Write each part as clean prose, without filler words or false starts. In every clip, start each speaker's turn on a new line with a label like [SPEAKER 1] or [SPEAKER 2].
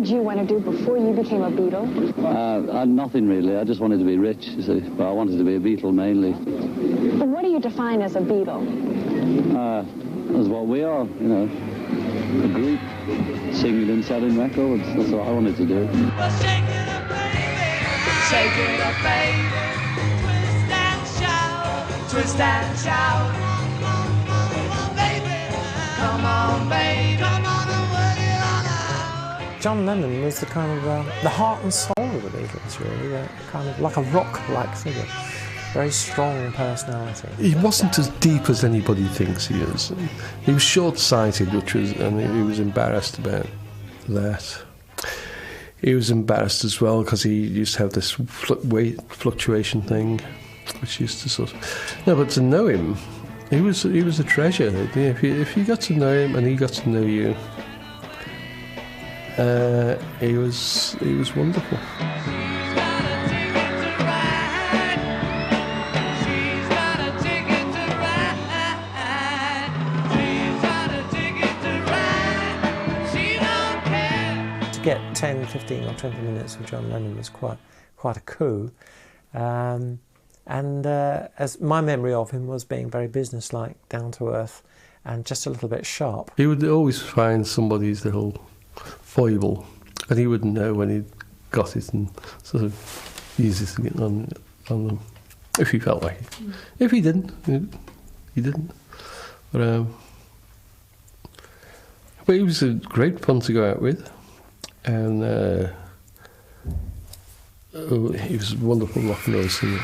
[SPEAKER 1] did you want to do before you became a Beatle?
[SPEAKER 2] Nothing really. I just wanted to be rich, you see. But I wanted to be a Beatle mainly.
[SPEAKER 1] But what do you define as a Beatle?
[SPEAKER 2] As what we are, you know. A group singing and selling records. That's what I wanted to do.
[SPEAKER 3] Well, shake it up, baby. Shake it up, baby. Twist and shout. Twist and shout. Come on, baby. Come on and work it on out.
[SPEAKER 4] John Lennon was the kind of the heart and soul of the Beatles, really. Kind of like a rock-like figure. Very strong personality.
[SPEAKER 5] He wasn't as deep as anybody thinks he is. He was short-sighted, and he was embarrassed about that. He was embarrassed as well because he used to have this weight fluctuation thing, which used to sort of... No, but to know him, he was a treasure. If you got to know him and he got to know you, he was wonderful.
[SPEAKER 4] To get 10, 15 or 20 minutes with John Lennon was quite a coup. As my memory of him was being very businesslike, down to earth, and just a little bit sharp.
[SPEAKER 5] He would always find somebody's little foible, and he wouldn't know when he'd got it and sort of use it on them, if he felt like it. If he didn't, he didn't. But he was a great fun to go out with, and he was a wonderful rock and roll singer.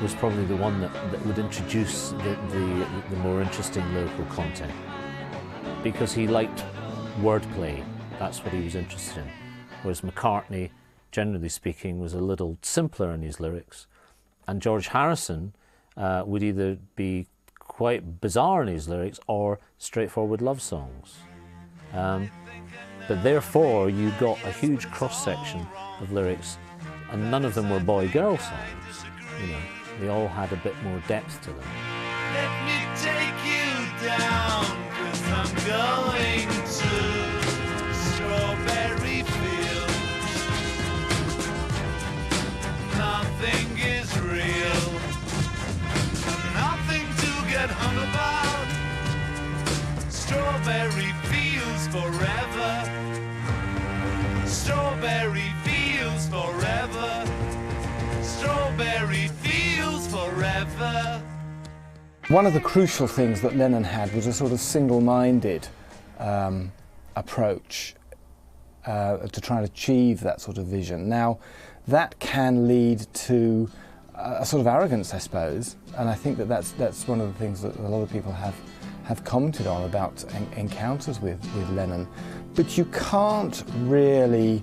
[SPEAKER 6] Was probably the one that would introduce the more interesting local content, because he liked wordplay. That's what he was interested in. Whereas McCartney, generally speaking, was a little simpler in his lyrics, and George Harrison would either be quite bizarre in his lyrics or straightforward love songs. But therefore you got a huge cross-section of lyrics, and none of them were boy-girl songs, you know. They all had a bit more depth to them.
[SPEAKER 3] Let me take you down, 'cause I'm going to strawberry fields. Nothing is real, nothing to get hung about. Strawberry fields forever. Strawberry fields forever. Strawberry fields forever.
[SPEAKER 7] One of the crucial things that Lennon had was a sort of single-minded approach to try and achieve that sort of vision. Now, that can lead to a sort of arrogance, I suppose, and I think that that's one of the things that a lot of people have commented on about encounters with Lennon. But you can't really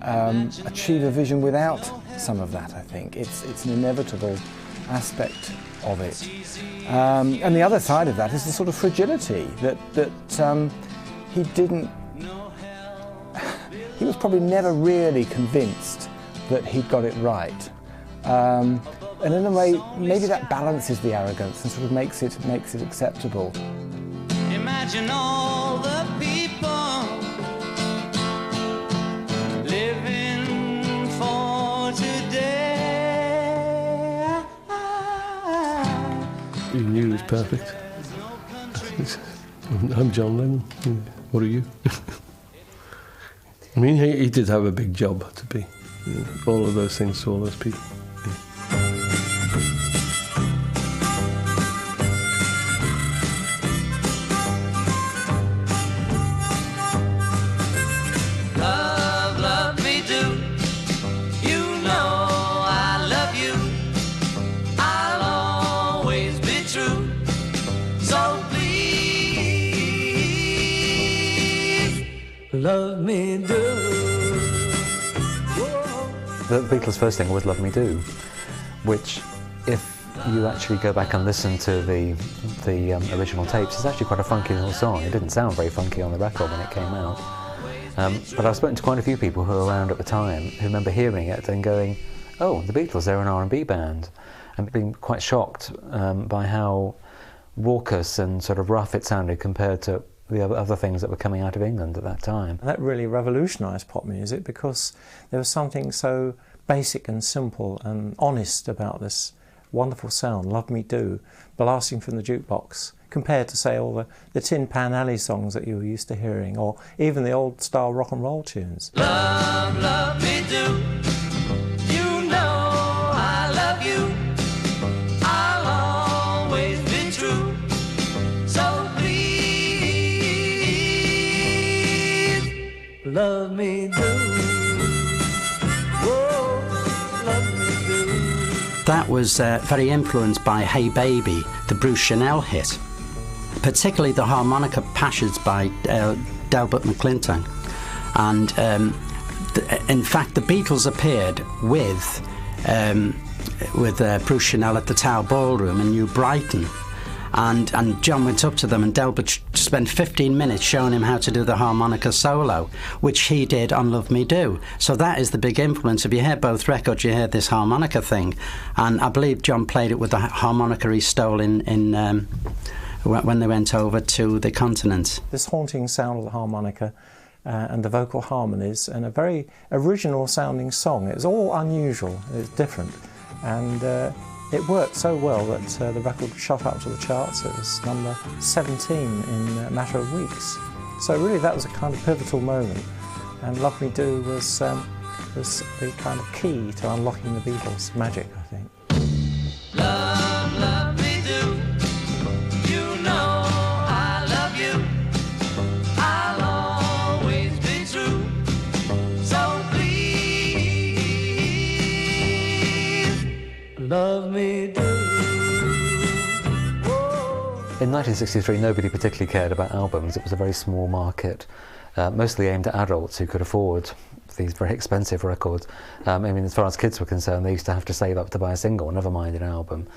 [SPEAKER 7] achieve a vision without some of that, I think. It's an inevitable aspect of it. And the other side of that is the sort of fragility that he didn't... He was probably never really convinced that he'd got it right. And in a way, maybe that balances the arrogance and sort of makes it acceptable.
[SPEAKER 3] Imagine all the people living for today.
[SPEAKER 5] You knew he was perfect. I'm John Lennon. What are you? I mean, he did have a big job to be all of those things to all those people.
[SPEAKER 3] Love, love me do. You know I love you. I'll always be true. So please, love me do.
[SPEAKER 8] The Beatles' first thing was Love Me Do, which, if you actually go back and listen to the original tapes, it's actually quite a funky little song. It didn't sound very funky on the record when it came out. But I've spoken to quite a few people who were around at the time who remember hearing it and going, oh, the Beatles, they're an R&B band, and being quite shocked by how raucous and sort of rough it sounded compared to the other things that were coming out of England at that time.
[SPEAKER 4] That really revolutionised pop music because there was something so basic and simple and honest about this wonderful sound, Love Me Do, blasting from the jukebox, compared to, say, all the Tin Pan Alley songs that you were used to hearing, or even the old-style rock and roll tunes.
[SPEAKER 3] Love, love me do. You know I love you. I'll always be true. So please, love me do. Whoa, love me do.
[SPEAKER 9] That was very influenced by Hey Baby, the Bruce Chanel hit, particularly the harmonica passages by Delbert McClintock. And in fact, the Beatles appeared with Bruce Chanel at the Tower Ballroom in New Brighton. And John went up to them, and Delbert spent 15 minutes showing him how to do the harmonica solo, which he did on Love Me Do. So that is the big influence. If you hear both records, you hear this harmonica thing. And I believe John played it with the harmonica he stole when they went over to the continent.
[SPEAKER 4] This haunting sound of the harmonica and the vocal harmonies, and a very original sounding song. It was all unusual, it was different. And it worked so well that the record shot up to the charts. It was number 17 in a matter of weeks. So really that was a kind of pivotal moment, and Love Me Do was the kind of key to unlocking the Beatles' magic, I think.
[SPEAKER 3] Love, love me do. You know I love you. I'll always be true. So please, love me do.
[SPEAKER 8] In 1963, nobody particularly cared about albums. It was a very small market, mostly aimed at adults who could afford these very expensive records. I mean, as far as kids were concerned, they used to have to save up to buy a single, never mind an album.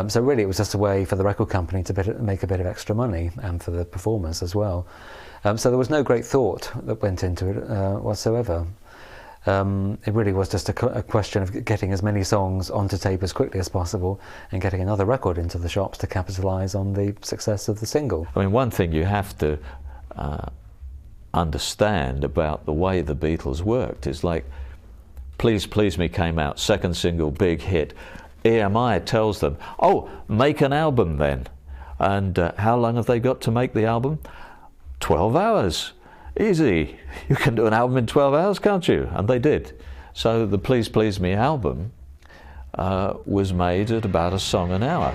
[SPEAKER 8] So really, it was just a way for the record company to make a bit of extra money, and for the performers as well. So there was no great thought that went into it whatsoever. It really was just a question of getting as many songs onto tape as quickly as possible and getting another record into the shops to capitalise on the success of the single.
[SPEAKER 10] I mean, one thing you have to understand about the way the Beatles worked is, like, Please Please Me came out, second single, big hit. EMI tells them, oh, make an album then. And how long have they got to make the album? 12 hours. Easy. You can do an album in 12 hours, can't you? And they did. So the Please Please Me album was made at about a song an hour,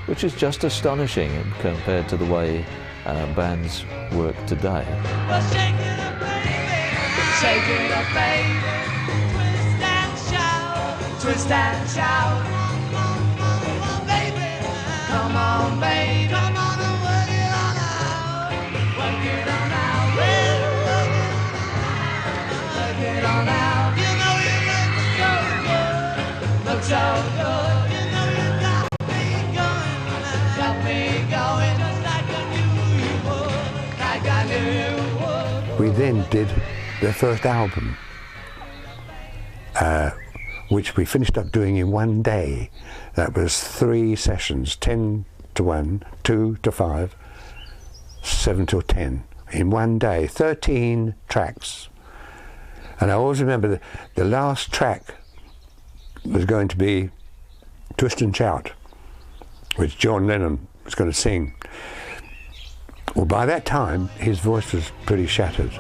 [SPEAKER 10] which is just astonishing compared to the way bands work today.
[SPEAKER 3] Well, shake it up, baby. Shake it up, baby. Twist and shout. Twist and shout. Come on, baby. Come on, baby. Come on and work it on out. Work it on out. Work it on out. You know you look so good. Look so good. You know you got me going. Got me going just like I knew you would. Like I knew you would.
[SPEAKER 11] We then did their first album, which we finished up doing in one day. That was 3 sessions, 10 to 1, 2 to 5, 7 till 10, in one day, 13 tracks. And I always remember the last track was going to be Twist and Shout, which John Lennon was going to sing. Well, by that time, his voice was pretty shattered.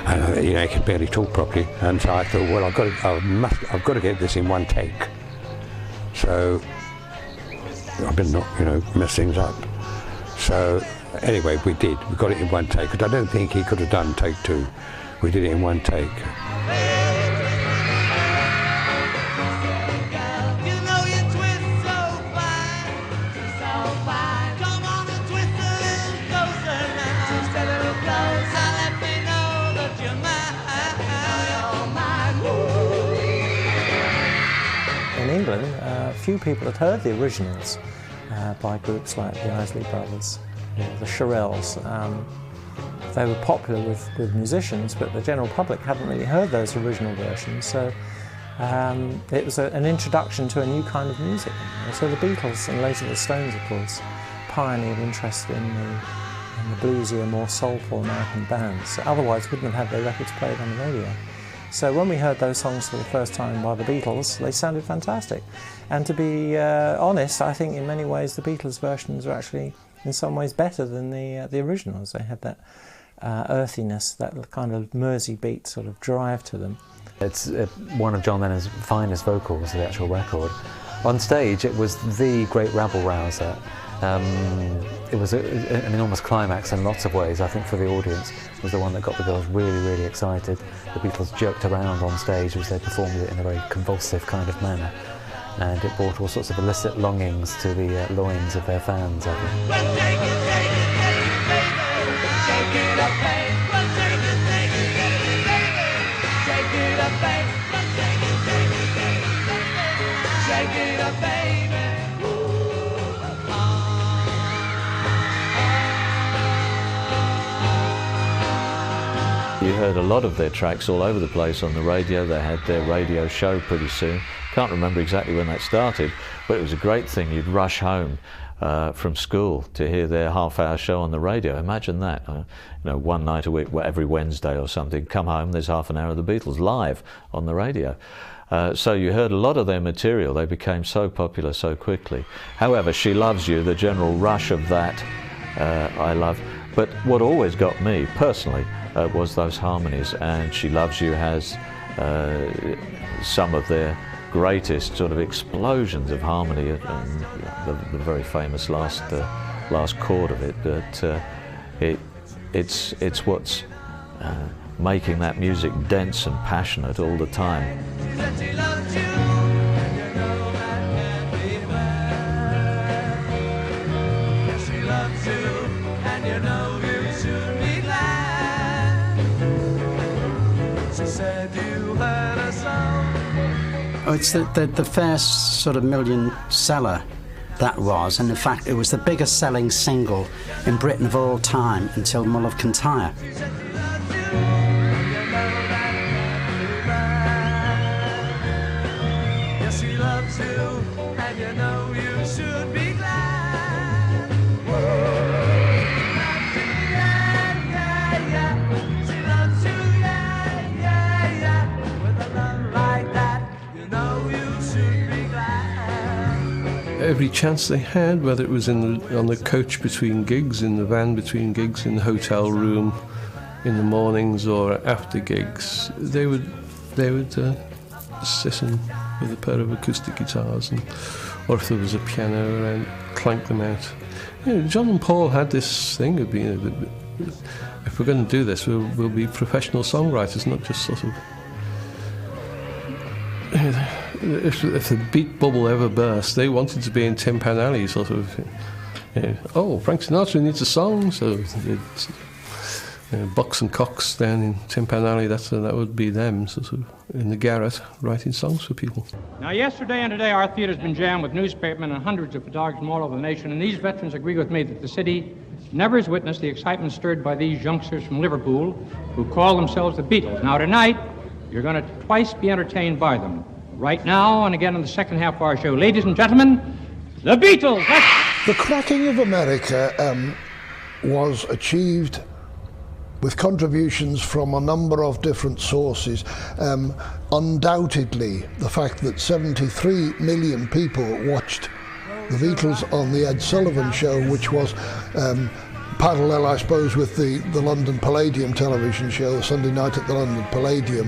[SPEAKER 11] And he could barely talk properly. And so I thought, well, I've got to get this in one take. So I better not, mess things up. So anyway, we did. We got it in one take. Because I don't think he could have done take 2. We did it in one take.
[SPEAKER 4] In England, few people had heard the originals by groups like the Isley Brothers or the Shirelles. They were popular with musicians, but the general public hadn't really heard those original versions, so it was an introduction to a new kind of music. So the Beatles and later the Stones, of course, pioneered interest in the bluesier, more soulful American bands. Otherwise wouldn't have had their records played on the radio. So when we heard those songs for the first time by the Beatles, they sounded fantastic. And to be honest, I think in many ways the Beatles versions are actually in some ways better than the originals. They had that earthiness, that kind of Mersey beat sort of drive to them.
[SPEAKER 8] It's one of John Lennon's finest vocals, the actual record. On stage, it was the great rabble-rouser. It was an enormous climax in lots of ways. I think for the audience, it was the one that got the girls really, really excited. The Beatles jerked around on stage as they performed it in a very convulsive kind of manner. And it brought all sorts of illicit longings to the loins of their fans, I think.
[SPEAKER 10] You heard a lot of their tracks all over the place on the radio. They had their radio show pretty soon. Can't remember exactly when that started, but it was a great thing. You'd rush home from school to hear their half-hour show on the radio. Imagine that, you know, one night a week, every Wednesday or something, come home, there's half an hour of the Beatles live on the radio. So you heard a lot of their material. They became so popular so quickly. However, She Loves You, the general rush of that, I love. But what always got me, personally, was those harmonies, and She Loves You has some of their greatest sort of explosions of harmony, and the very famous last chord of it. But it's what's making that music dense and passionate all the time.
[SPEAKER 9] It's the first sort of million seller that was, and in fact it was the biggest selling single in Britain of all time until Mull of Kintyre.
[SPEAKER 5] Every chance they had, whether it was on the coach between gigs, in the van between gigs, in the hotel room, in the mornings or after gigs, they would sit in with a pair of acoustic guitars, or if there was a piano around, clank them out. You know, John and Paul had this thing of being, if we're going to do this, we'll be professional songwriters, not just sort of. If the beat bubble ever burst, they wanted to be in Tin Pan Alley, sort of. Oh, Frank Sinatra needs a song, so Bucks and Cocks down in Tin Pan Alley. That would be them, sort of in the garret, writing songs for people.
[SPEAKER 12] Now, yesterday and today, our theater's been jammed with newspapermen and hundreds of photographers from all over the nation, and these veterans agree with me that the city never has witnessed the excitement stirred by these youngsters from Liverpool who call themselves the Beatles. Now, tonight, you're going to twice be entertained by them. Right now, and again in the second half of our show. Ladies and gentlemen, the Beatles!
[SPEAKER 13] The cracking of America was achieved with contributions from a number of different sources. Undoubtedly, the fact that 73 million people watched the Beatles on the Ed Sullivan Show, which was parallel, I suppose, with the London Palladium television show, Sunday night at the London Palladium.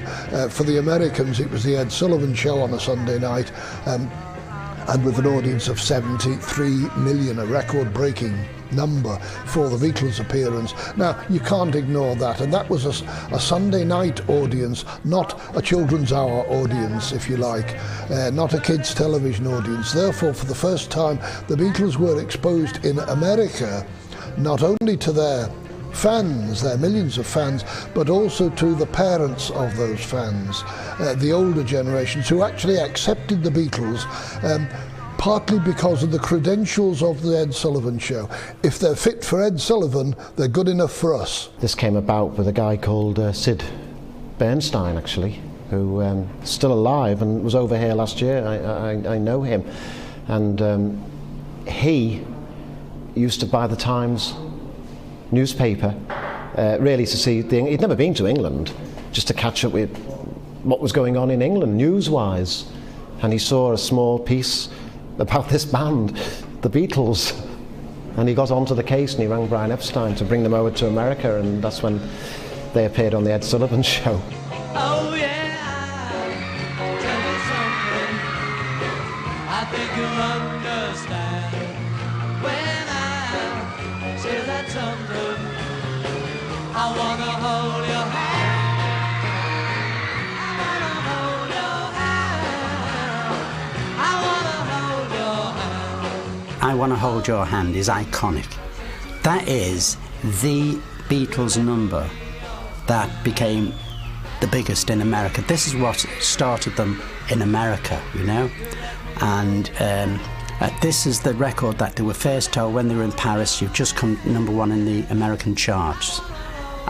[SPEAKER 13] For the Americans, it was the Ed Sullivan Show on a Sunday night, and with an audience of 73 million, a record-breaking number for the Beatles appearance. Now, you can't ignore that, and that was a Sunday night audience, not a children's hour audience, if you like, not a kids' television audience. Therefore, for the first time, the Beatles were exposed in America not only to their fans, their millions of fans, but also to the parents of those fans, the older generations who actually accepted the Beatles, partly because of the credentials of the Ed Sullivan Show. If they're fit for Ed Sullivan, they're good enough for us.
[SPEAKER 14] This came about with a guy called Sid Bernstein, actually, who is still alive and was over here last year. I know him. And he used to buy the Times newspaper, really to see he'd never been to England, just to catch up with what was going on in England, news-wise. And he saw a small piece about this band, the Beatles, and he got onto the case and he rang Brian Epstein to bring them over to America, and that's when they appeared on the Ed Sullivan Show.
[SPEAKER 3] Oh yeah, tell me something, I think you'll understand when I say that something, I wanna hold your hand, I wanna hold your hand, I wanna hold your hand.
[SPEAKER 9] I Wanna Hold Your Hand is iconic. That is the Beatles number that became the biggest in America. This is what started them in America, you know. And this is the record that they were first told when they were in Paris, you've just come #1 in the American charts.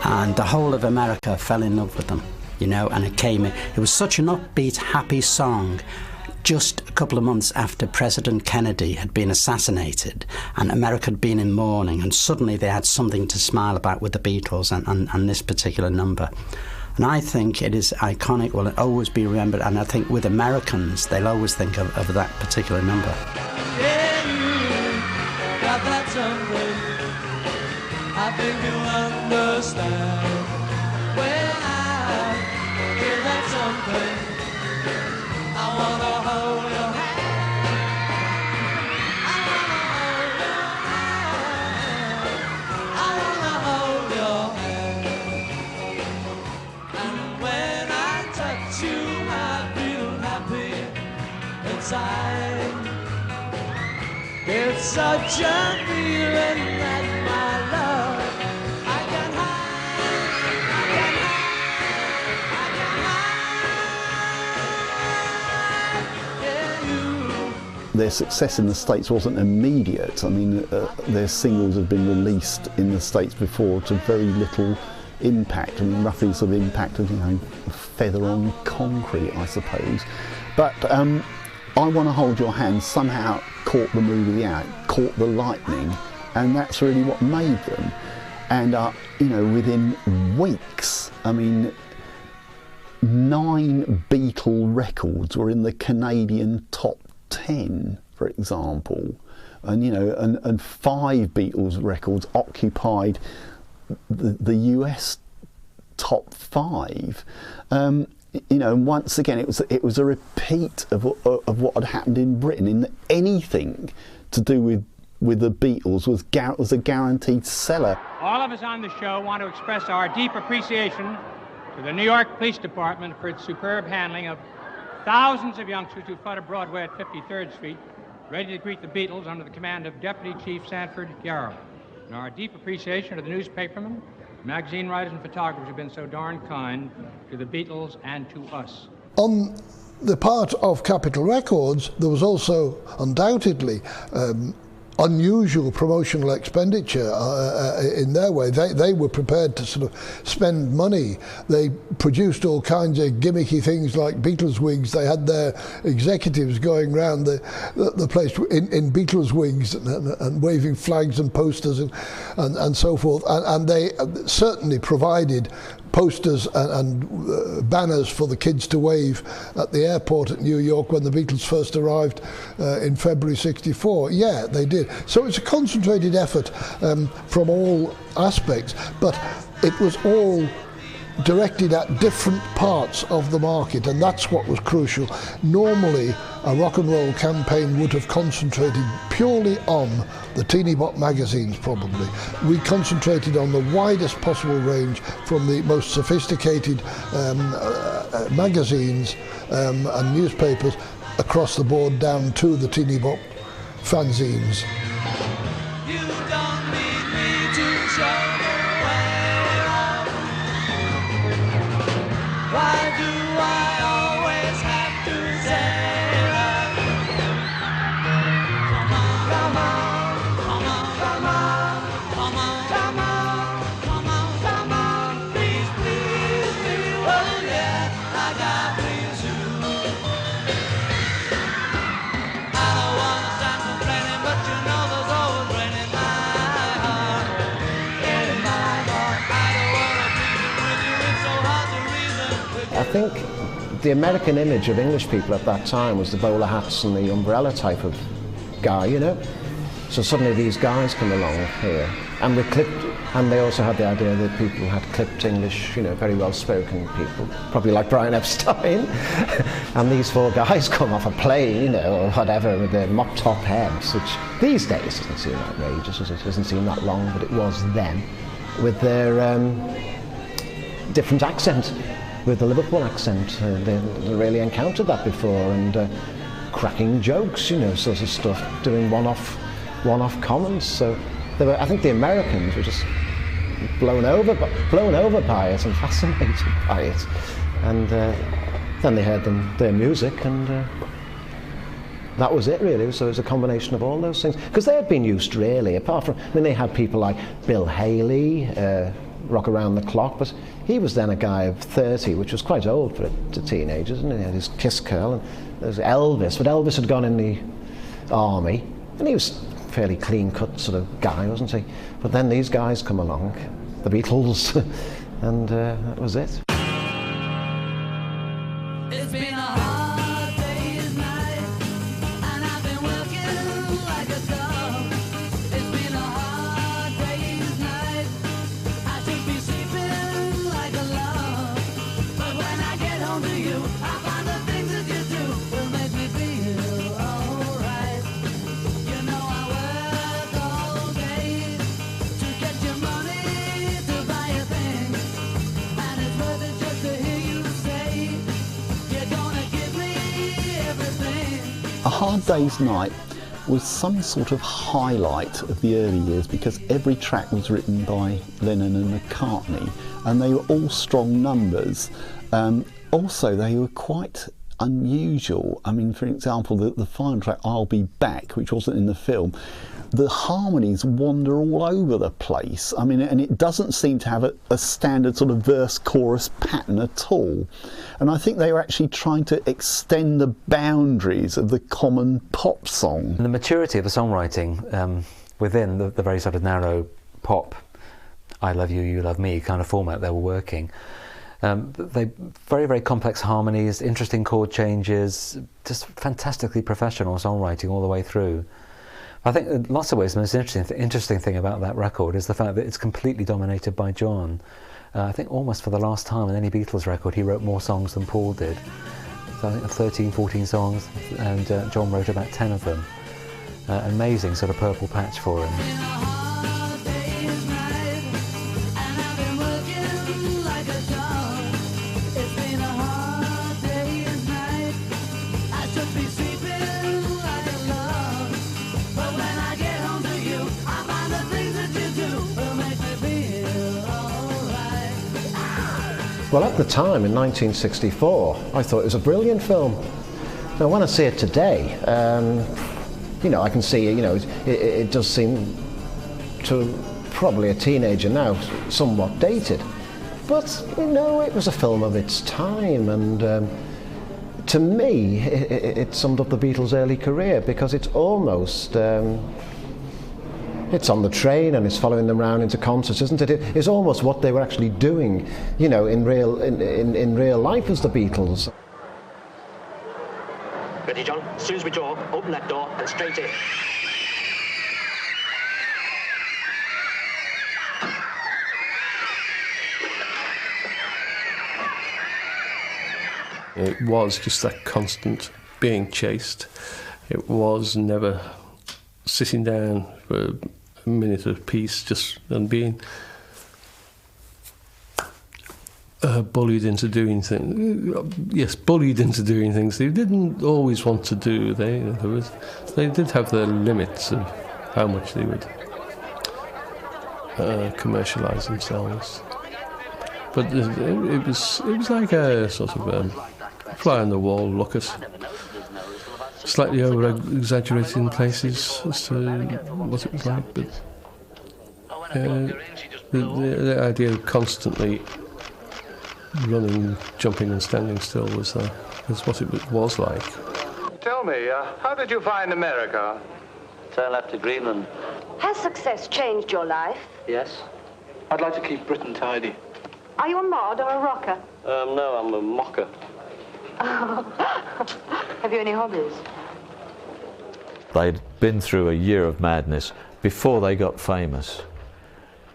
[SPEAKER 9] And the whole of America fell in love with them, you know, and it was such an upbeat, happy song just a couple of months after President Kennedy had been assassinated and America had been in mourning, and suddenly they had something to smile about with the Beatles and this particular number. And I think it is iconic, will always be remembered, and I think with Americans, they'll always think of that particular number.
[SPEAKER 3] Yeah, you got that something, I think you'll understand when I hear that something, I wanna hold your hand, I wanna hold your hand, I wanna hold your hand, and when I touch you I feel happy inside. It's such a feeling that my love I can hide, I can hide, I can hide, yeah, you.
[SPEAKER 15] Their success in the States wasn't immediate. I mean, their singles had been released in the States before to very little impact, I mean, roughly the sort of impact of, you know, feather on concrete, I suppose. But I Wanna Hold Your Hand somehow caught the movie out, caught the lightning, and that's really what made them. And you know, within weeks, I mean, 9 Beatle records were in the Canadian top 10, for example, and you know, and 5 Beatles records occupied the US top 5. You know, and once again, it was a repeat of what had happened in Britain. In anything to do with the Beatles was a guaranteed seller.
[SPEAKER 12] All of us on the show want to express our deep appreciation to the New York Police Department for its superb handling of thousands of youngsters who flooded Broadway at 53rd Street, ready to greet the Beatles under the command of Deputy Chief Sanford Garrow. And our deep appreciation to the newspapermen, magazine writers and photographers who've been so darn kind to the Beatles and to us.
[SPEAKER 13] On the part of Capitol Records, there was also undoubtedly unusual promotional expenditure in their way. They were prepared to sort of spend money. They produced all kinds of gimmicky things like Beatles wigs. They had their executives going around the place in Beatles wigs and waving flags and posters and so forth. And they certainly provided posters and banners for the kids to wave at the airport at New York when the Beatles first arrived in February '64. Yeah, they did. So it's a concentrated effort from all aspects, but it was all directed at different parts of the market, and that's what was crucial. Normally, a rock and roll campaign would have concentrated purely on the teeny bop magazines, probably. We concentrated on the widest possible range, from the most sophisticated magazines and newspapers across the board down to the teeny bop fanzines.
[SPEAKER 3] You don't need me to show the way. Why do I always have to say that? Come on, come on, come on, come on, come on, come on, come on, come on, please, please, please, oh yeah, I got please you. I don't want to sound complaining, but you know there's always rain in my heart, in my heart. I don't want to please with you, it's so hard to reason with you.
[SPEAKER 14] I think the American image of English people at that time was the bowler hats and the umbrella type of guy, you know. So suddenly these guys come along here, and they also had the idea that people had clipped English, you know, very well-spoken people, probably like Brian Epstein. And these four guys come off a plane, you know, or whatever, with their mop-top heads, which these days doesn't seem outrageous, it doesn't seem that long, but it was then, with their different accent, with the Liverpool accent. They really encountered that before, and cracking jokes, you know, sort of stuff, doing one-off comments. So they were, I think the Americans were just blown over by it and fascinated by it. And then they heard their music, and that was it really. So it was a combination of all those things. Because they had been used really, apart from, I mean, they had people like Bill Haley, Rock Around the Clock, but he was then a guy of 30, which was quite old for teenagers, and he had his Kiss Curl, and there's Elvis, but Elvis had gone in the army, and he was a fairly clean-cut sort of guy, wasn't he? But then these guys come along, the Beatles, and that was it.
[SPEAKER 3] It's been a hard day's night, and I've been working like a dog. It's been a hard day's night, I should be sleeping like a log. But when I get home to you, I find the things that you do will make me feel alright. You know I work all day to get your money to buy a thing, and it's worth it just to hear you say you're gonna give me everything.
[SPEAKER 15] A Hard Day's Night was some sort of highlight of the early years because every track was written by Lennon and McCartney, and they were all strong numbers. Also, they were quite unusual. I mean, for example, the final track, I'll Be Back, which wasn't in the film, the harmonies wander all over the place. I mean, and it doesn't seem to have a standard sort of verse-chorus pattern at all. And I think they were actually trying to extend the boundaries of the common pop song.
[SPEAKER 8] And the maturity of the songwriting within the very sort of narrow pop, I love you, you love me kind of format they were working. They very, very complex harmonies, interesting chord changes, just fantastically professional songwriting all the way through. I think in lots of ways the most interesting thing about that record is the fact that it's completely dominated by John. I think almost for the last time on any Beatles record he wrote more songs than Paul did. So I think 13, 14 songs, and John wrote about 10 of them. Amazing sort of purple patch for him.
[SPEAKER 14] Well, at the time, in 1964, I thought it was a brilliant film. Now, when I see it today, you know, I can see, you know, it does seem to probably a teenager now somewhat dated. But, you know, it was a film of its time, and to me, it summed up the Beatles' early career, because it's almost... it's on the train and it's following them around into concerts, isn't it? It's almost what they were actually doing, you know, in real life as the Beatles.
[SPEAKER 16] Ready, John? As soon as we draw, open that door and straight in.
[SPEAKER 5] It was just that constant being chased. It was never sitting down for a minute of peace, just and being bullied into doing things. Yes, bullied into doing things they didn't always want to do. They did have their limits of how much they would commercialise themselves. But it was like a sort of fly on the wall look at, slightly over exaggerated in places as to what it was like, but the idea of constantly running, jumping and standing still was what it was like.
[SPEAKER 17] Tell me, how did you find America?
[SPEAKER 18] So I left to Greenland.
[SPEAKER 19] Has success changed your life?
[SPEAKER 18] Yes.
[SPEAKER 17] I'd like to keep Britain tidy.
[SPEAKER 19] Are you a mod or a rocker?
[SPEAKER 18] No, I'm a mocker.
[SPEAKER 19] Have you any hobbies?
[SPEAKER 10] They'd been through a year of madness before they got famous.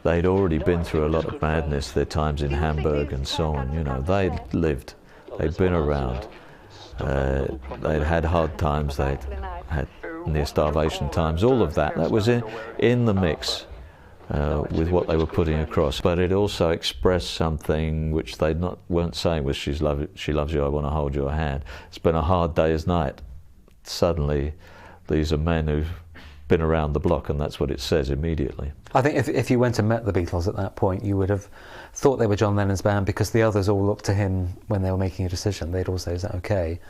[SPEAKER 10] They'd already been through a lot of madness, their times in Hamburg and so on, you know. They'd lived, they'd been around, they'd had hard times, they'd had near starvation times, all of that. That was in the mix with what they were putting across. But it also expressed something which they weren't saying was she loves you, I want to hold your hand. It's been a hard day's night. Suddenly, these are men who've been around the block, and that's what it says immediately.
[SPEAKER 8] I think if you went and met the Beatles at that point, you would have thought they were John Lennon's band, because the others all looked to him when they were making a decision. They'd all say, is that okay?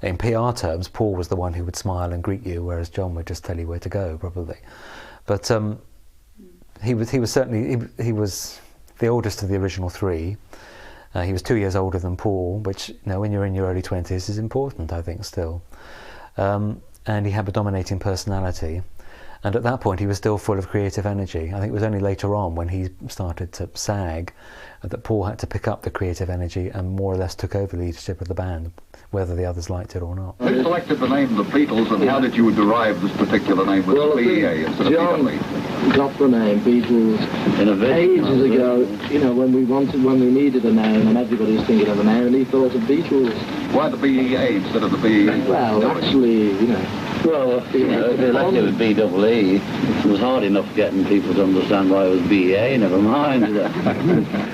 [SPEAKER 8] In PR terms, Paul was the one who would smile and greet you, whereas John would just tell you where to go, probably. But he was certainly he was the oldest of the original three. He was 2 years older than Paul, which, you know, when you're in your early 20s is important, I think, still. And he had a dominating personality. And at that point, he was still full of creative energy. I think it was only later on, when he started to sag, that Paul had to pick up the creative energy and more or less took over leadership of the band, whether the others liked it or not.
[SPEAKER 20] Who selected the name the Beatles, and how did you derive this particular name with the BEA instead of Beatle?
[SPEAKER 18] Got the name Beatles ages ago, you know, when we needed a name and everybody was thinking of a name, and he thought of Beatles.
[SPEAKER 20] Why the BEA instead of the BE?
[SPEAKER 18] Well, actually, you know, if they left it with BEE, it was hard enough getting people to understand why it was BEA, never mind.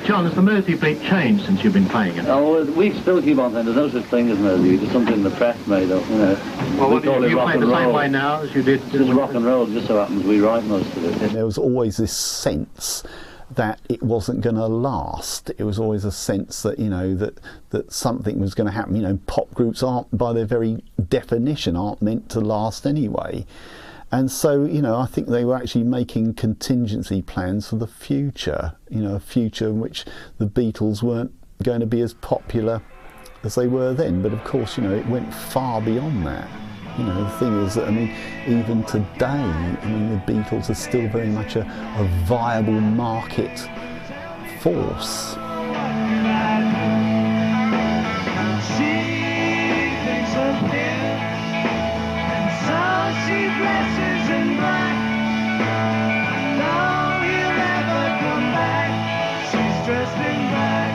[SPEAKER 21] John, has the melody beat changed since you've been playing it?
[SPEAKER 18] Oh, we still keep on saying there's no such thing as melody, it's something the press made up, you know.
[SPEAKER 21] Well,
[SPEAKER 18] we call it
[SPEAKER 21] you
[SPEAKER 18] rock
[SPEAKER 21] play
[SPEAKER 18] and
[SPEAKER 21] the same
[SPEAKER 18] roll.
[SPEAKER 21] way now as you did?
[SPEAKER 18] Just rock and roll, just so happens we write most of it.
[SPEAKER 15] There was always this sense that it wasn't going to last. It was always a sense that, you know, that something was going to happen. You know, pop groups aren't, by their very definition, aren't meant to last anyway. And so, you know, I think they were actually making contingency plans for the future, you know, a future in which the Beatles weren't going to be as popular as they were then. But of course, you know, it went far beyond that. You know, the thing is that, I mean, even today, I mean, the Beatles are still very much a viable market force.
[SPEAKER 3] She thinks of him, and so she dresses in black. No, he'll never come back. She's dressed in black.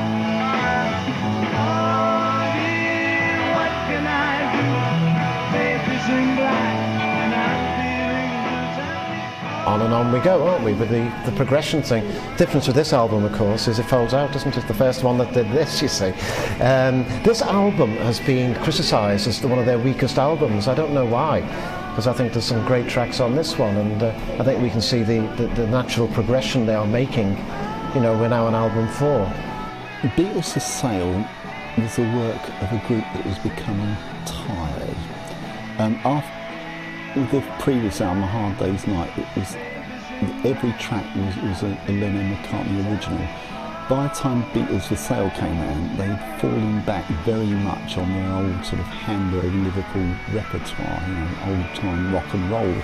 [SPEAKER 3] Oh dear, what can I do? Baby's in black, and I'm feeling blue.
[SPEAKER 14] On and on we go, aren't we, with the progression thing. The difference with this album, of course, is it folds out, doesn't it? The first one that did this, you see. This album has been criticised as one of their weakest albums. I don't know why, because I think there's some great tracks on this one, and I think we can see the natural progression they are making. You know, we're now on album 4.
[SPEAKER 15] The Beatles for Sale was the work of a group that was becoming tired. After the previous album, A Hard Day's Night, every track was a Lennon McCartney original. By the time Beatles for Sale came out, they'd fallen back very much on their old sort of Hamburg, Liverpool repertoire, you know, old-time rock and roll.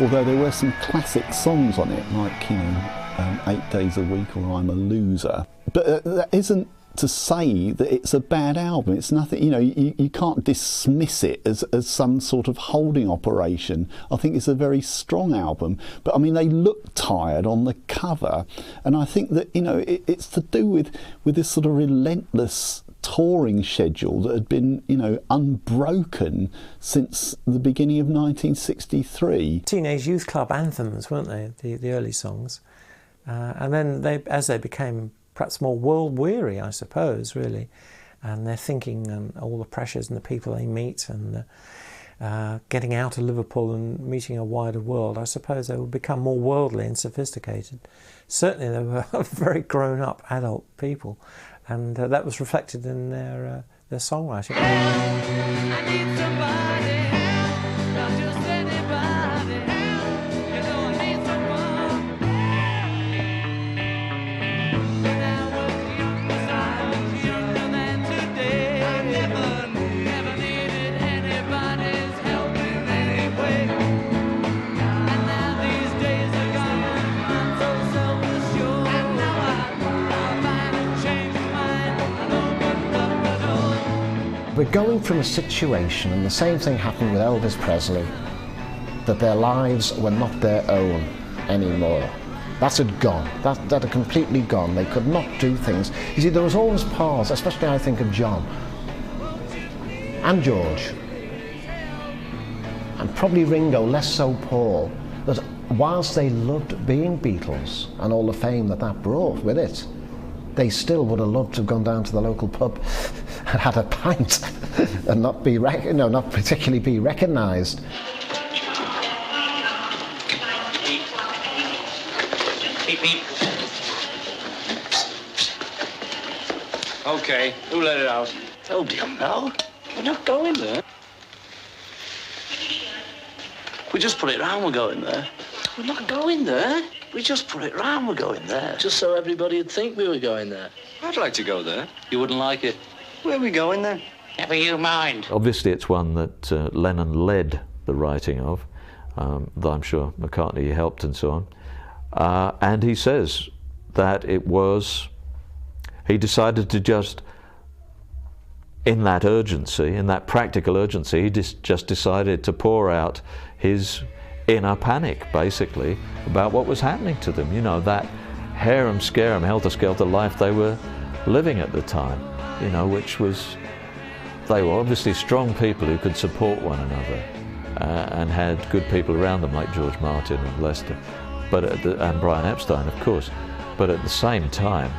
[SPEAKER 15] Although there were some classic songs on it, like, you know, 8 Days a Week or I'm a Loser. But that isn't to say that it's a bad album. It's nothing, you know, you can't dismiss it as some sort of holding operation. I think it's a very strong album, but I mean, they look tired on the cover, and I think that, you know, it's to do with this sort of relentless touring schedule that had been, you know, unbroken since the beginning of 1963.
[SPEAKER 4] Teenage Youth Club anthems, weren't they, the early songs? And then as they became perhaps more world-weary, I suppose, really, and they're thinking all the pressures and the people they meet, and getting out of Liverpool and meeting a wider world, I suppose they would become more worldly and sophisticated. Certainly they were very grown-up adult people, and that was reflected in their songwriting.
[SPEAKER 3] I need somebody help, not just anybody help. You know I need someone. When I was younger than today, I never needed anybody's help in any way. And now these days are gone, I'm so self-assured. And now I finally changed my mind and opened up the door.
[SPEAKER 14] We're going from a situation, and the same thing happened with Elvis Presley, that their lives were not their own anymore. That had gone. That had completely gone. They could not do things. You see, there was always pause, especially I think of John and George, and probably Ringo, less so Paul, that whilst they loved being Beatles and all the fame that that brought with it, they still would have loved to have gone down to the local pub and had a pint and not be, not particularly be recognised.
[SPEAKER 1] Okay, who let it out?
[SPEAKER 18] Oh, dear, no. We're not going there. We just put it round, we're going there. We're not going there. We just put it round, we're going there. Just so everybody would think we were going there.
[SPEAKER 1] I'd like to go there.
[SPEAKER 18] You wouldn't like it.
[SPEAKER 1] Where are we going then?
[SPEAKER 18] Never you mind.
[SPEAKER 10] Obviously, it's one that Lennon led the writing of, though I'm sure McCartney helped and so on. And he says that it was, he decided to just, in that urgency, in that practical urgency, he just decided to pour out his inner panic, basically, about what was happening to them. You know, that harum-scarum, helter-skelter life they were living at the time, you know, which was, they were obviously strong people who could support one another and had good people around them like George Martin and Lester, and Brian Epstein, of course. But at the same time,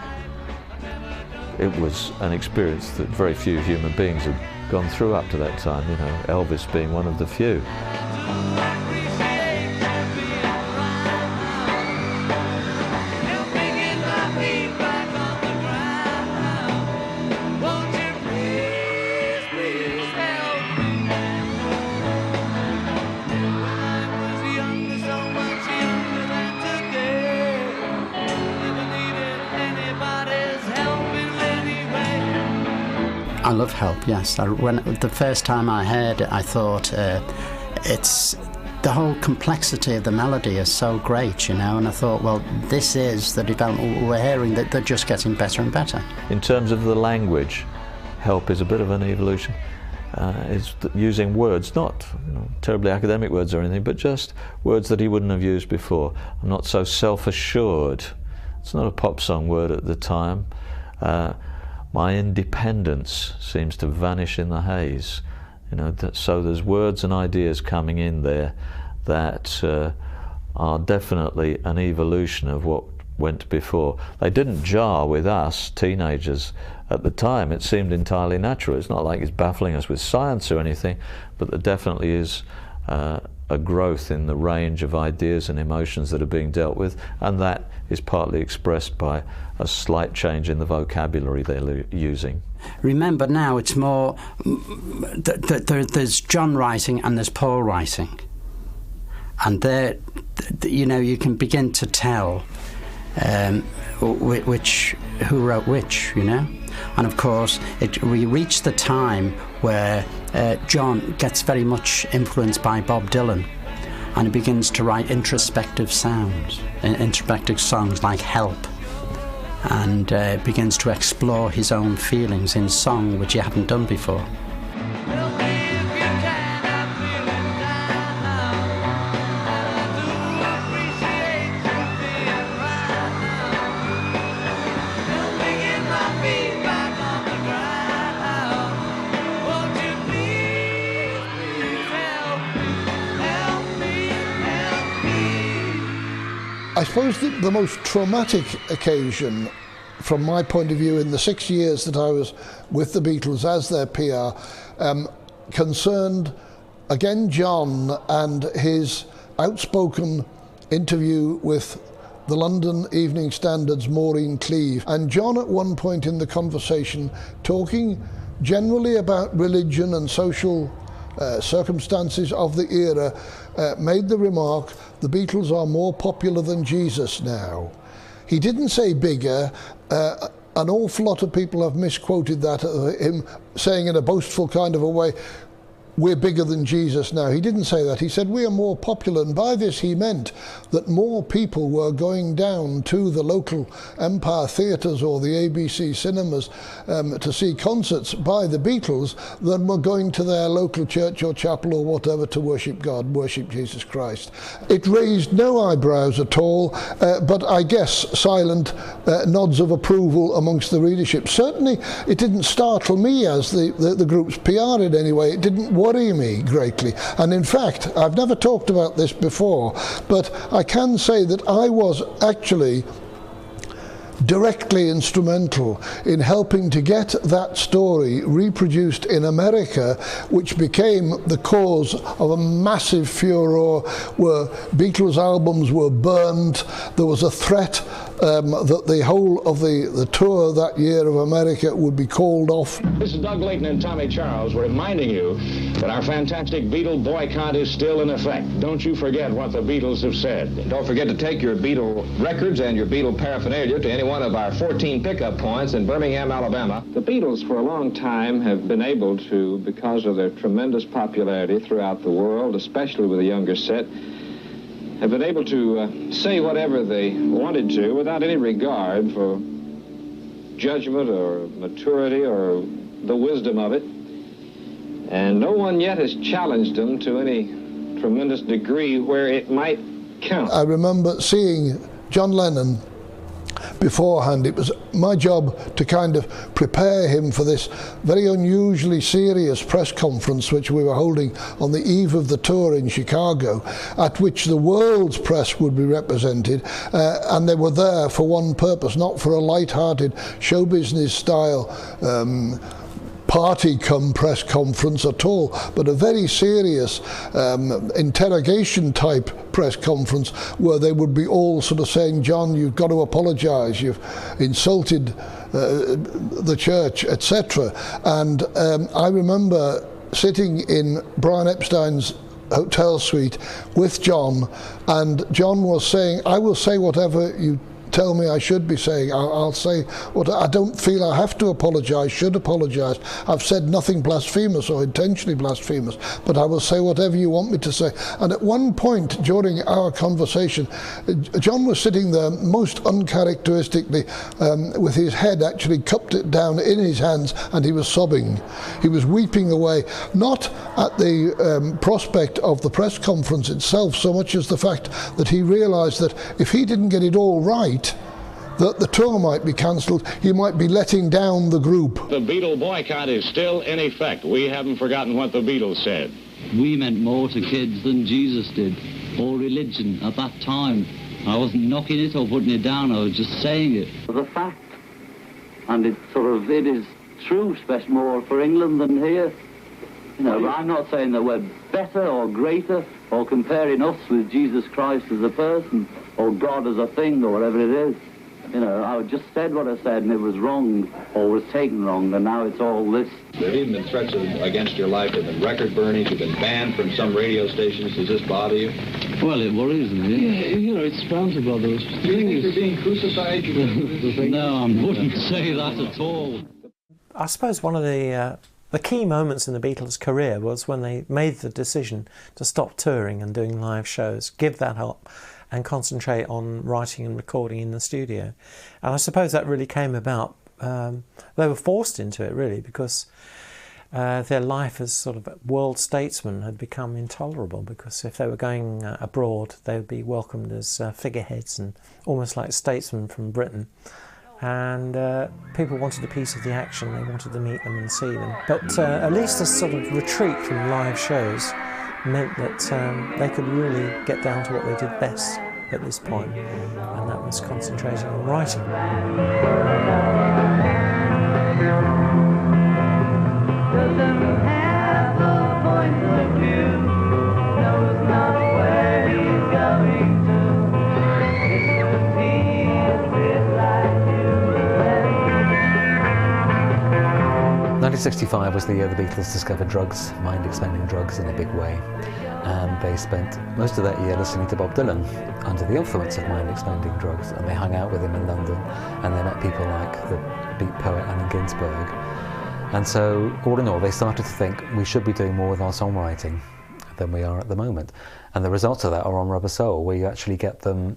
[SPEAKER 10] it was an experience that very few human beings had gone through up to that time, you know, Elvis being one of the few.
[SPEAKER 9] I love Help, yes. When the first time I heard it, I thought it's the whole complexity of the melody is so great, you know, and I thought, well, this is the development we're hearing, that they're just getting better and better.
[SPEAKER 10] In terms of the language, Help is a bit of an evolution. It's using words, not terribly academic words or anything, but just words that he wouldn't have used before. I'm not so self-assured. It's not a pop song word at the time. My independence seems to vanish in the haze. You know, so there's words and ideas coming in there that are definitely an evolution of what went before. They didn't jar with us teenagers at the time. It seemed entirely natural. It's not like it's baffling us with science or anything, but there definitely is a growth in the range of ideas and emotions that are being dealt with, and that is partly expressed by a slight change in the vocabulary they're using.
[SPEAKER 9] Remember now it's more, there's John writing and there's Paul writing, and there, you know, you can begin to tell who wrote which, you know. And of course we reach the time where John gets very much influenced by Bob Dylan, and he begins to write introspective songs like Help, and begins to explore his own feelings in song, which he hadn't done before.
[SPEAKER 13] I suppose the most traumatic occasion, from my point of view, in the 6 years that I was with the Beatles as their PR, concerned again, John and his outspoken interview with the London Evening Standard's Maureen Cleave. And John, at one point in the conversation, talking generally about religion and social circumstances of the era, made the remark, the Beatles are more popular than Jesus now. He didn't say bigger. An awful lot of people have misquoted that, him saying in a boastful kind of a way, we're bigger than Jesus now. He didn't say that. He said we are more popular, and by this he meant that more people were going down to the local Empire theatres or the ABC cinemas to see concerts by the Beatles than were going to their local church or chapel or whatever to worship God, worship Jesus Christ. It raised no eyebrows at all, but I guess silent nods of approval amongst the readership. Certainly it didn't startle me as the group's PR in any way. It didn't worry me greatly, and in fact I've never talked about this before, but I can say that I was actually directly instrumental in helping to get that story reproduced in America, which became the cause of a massive furor where Beatles albums were burnt. There was a threat that the whole of the tour that year of America would be called off.
[SPEAKER 2] This is Doug Layton and Tommy Charles reminding you that our fantastic Beatle boycott is still in effect. Don't you forget what the Beatles have said.
[SPEAKER 22] And don't forget to take your Beatle records and your Beatle paraphernalia to any one of our 14 pickup points in Birmingham, Alabama.
[SPEAKER 2] The Beatles for a long time have been able to, because of their tremendous popularity throughout the world, especially with the younger set, have been able to say whatever they wanted to without any regard for judgment or maturity or the wisdom of it. And no one yet has challenged them to any tremendous degree where it might count.
[SPEAKER 13] I remember seeing John Lennon beforehand. It was my job to kind of prepare him for this very unusually serious press conference which we were holding on the eve of the tour in Chicago, at which the world's press would be represented, and they were there for one purpose, not for a light-hearted show business style party come press conference at all, but a very serious interrogation type press conference where they would be all sort of saying, John, you've got to apologise, you've insulted the church, etc. And I remember sitting in Brian Epstein's hotel suite with John, and John was saying, I will say whatever you tell me I should be saying. I'll say what I don't feel I have to apologise, should apologise. I've said nothing blasphemous or intentionally blasphemous, but I will say whatever you want me to say. And at one point during our conversation, John was sitting there most uncharacteristically with his head actually cupped it down in his hands, and he was sobbing. He was weeping away, not at the prospect of the press conference itself so much as the fact that he realised that if he didn't get it all right, that the tour might be cancelled, he might be letting down the group.
[SPEAKER 2] The Beatle boycott is still in effect. We haven't forgotten what the Beatles said.
[SPEAKER 23] We meant more to kids than Jesus did, or religion at that time. I wasn't knocking it or putting it down, I was just saying it.
[SPEAKER 18] The fact, and it is true, especially more for England than here. You know, I'm not saying that we're better or greater or comparing us with Jesus Christ as a person or God as a thing or whatever it is. You know, I just said what I said and it was wrong or was taken wrong, and now it's all this.
[SPEAKER 22] There have even been threats against your life. There have been record burnings. You've been banned from some radio stations. Does this bother you?
[SPEAKER 23] Well, it worries me. Yeah, you know, it's bound to bother us.
[SPEAKER 22] Do you think you're being crucified?
[SPEAKER 23] No, I wouldn't say that at all.
[SPEAKER 4] I suppose one of the key moments in the Beatles' career was when they made the decision to stop touring and doing live shows, give that up, and concentrate on writing and recording in the studio. And I suppose that really came about, they were forced into it really, because their life as sort of world statesmen had become intolerable, because if they were going abroad they would be welcomed as figureheads and almost like statesmen from Britain. And people wanted a piece of the action, they wanted to meet them and see them. But at least this sort of retreat from live shows meant that they could really get down to what they did best at this point, and that was concentrating on writing.
[SPEAKER 3] Doesn't have a point of view.
[SPEAKER 8] 1965 was the year the Beatles discovered drugs, mind-expanding drugs in a big way, and they spent most of that year listening to Bob Dylan under the influence of mind-expanding drugs, and they hung out with him in London, and they met people like the beat poet Allen Ginsberg. And so, all in all, they started to think we should be doing more with our songwriting than we are at the moment. And the results of that are on Rubber Soul, where you actually get them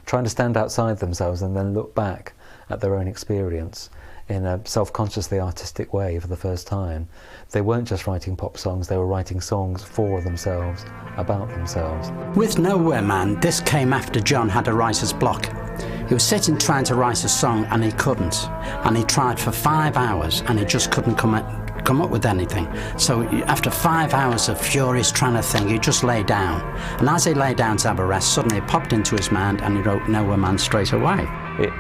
[SPEAKER 8] trying to stand outside themselves and then look back at their own experience in a self-consciously artistic way for the first time. They weren't just writing pop songs, they were writing songs for themselves, about themselves.
[SPEAKER 9] With Nowhere Man, this came after John had a writer's block. He was sitting trying to write a song and he couldn't. And he tried for 5 hours and he just couldn't come up with anything. So after 5 hours of furious trying to think, he just lay down. And as he lay down to have a rest, suddenly it popped into his mind and he wrote Nowhere Man straight away.
[SPEAKER 10] It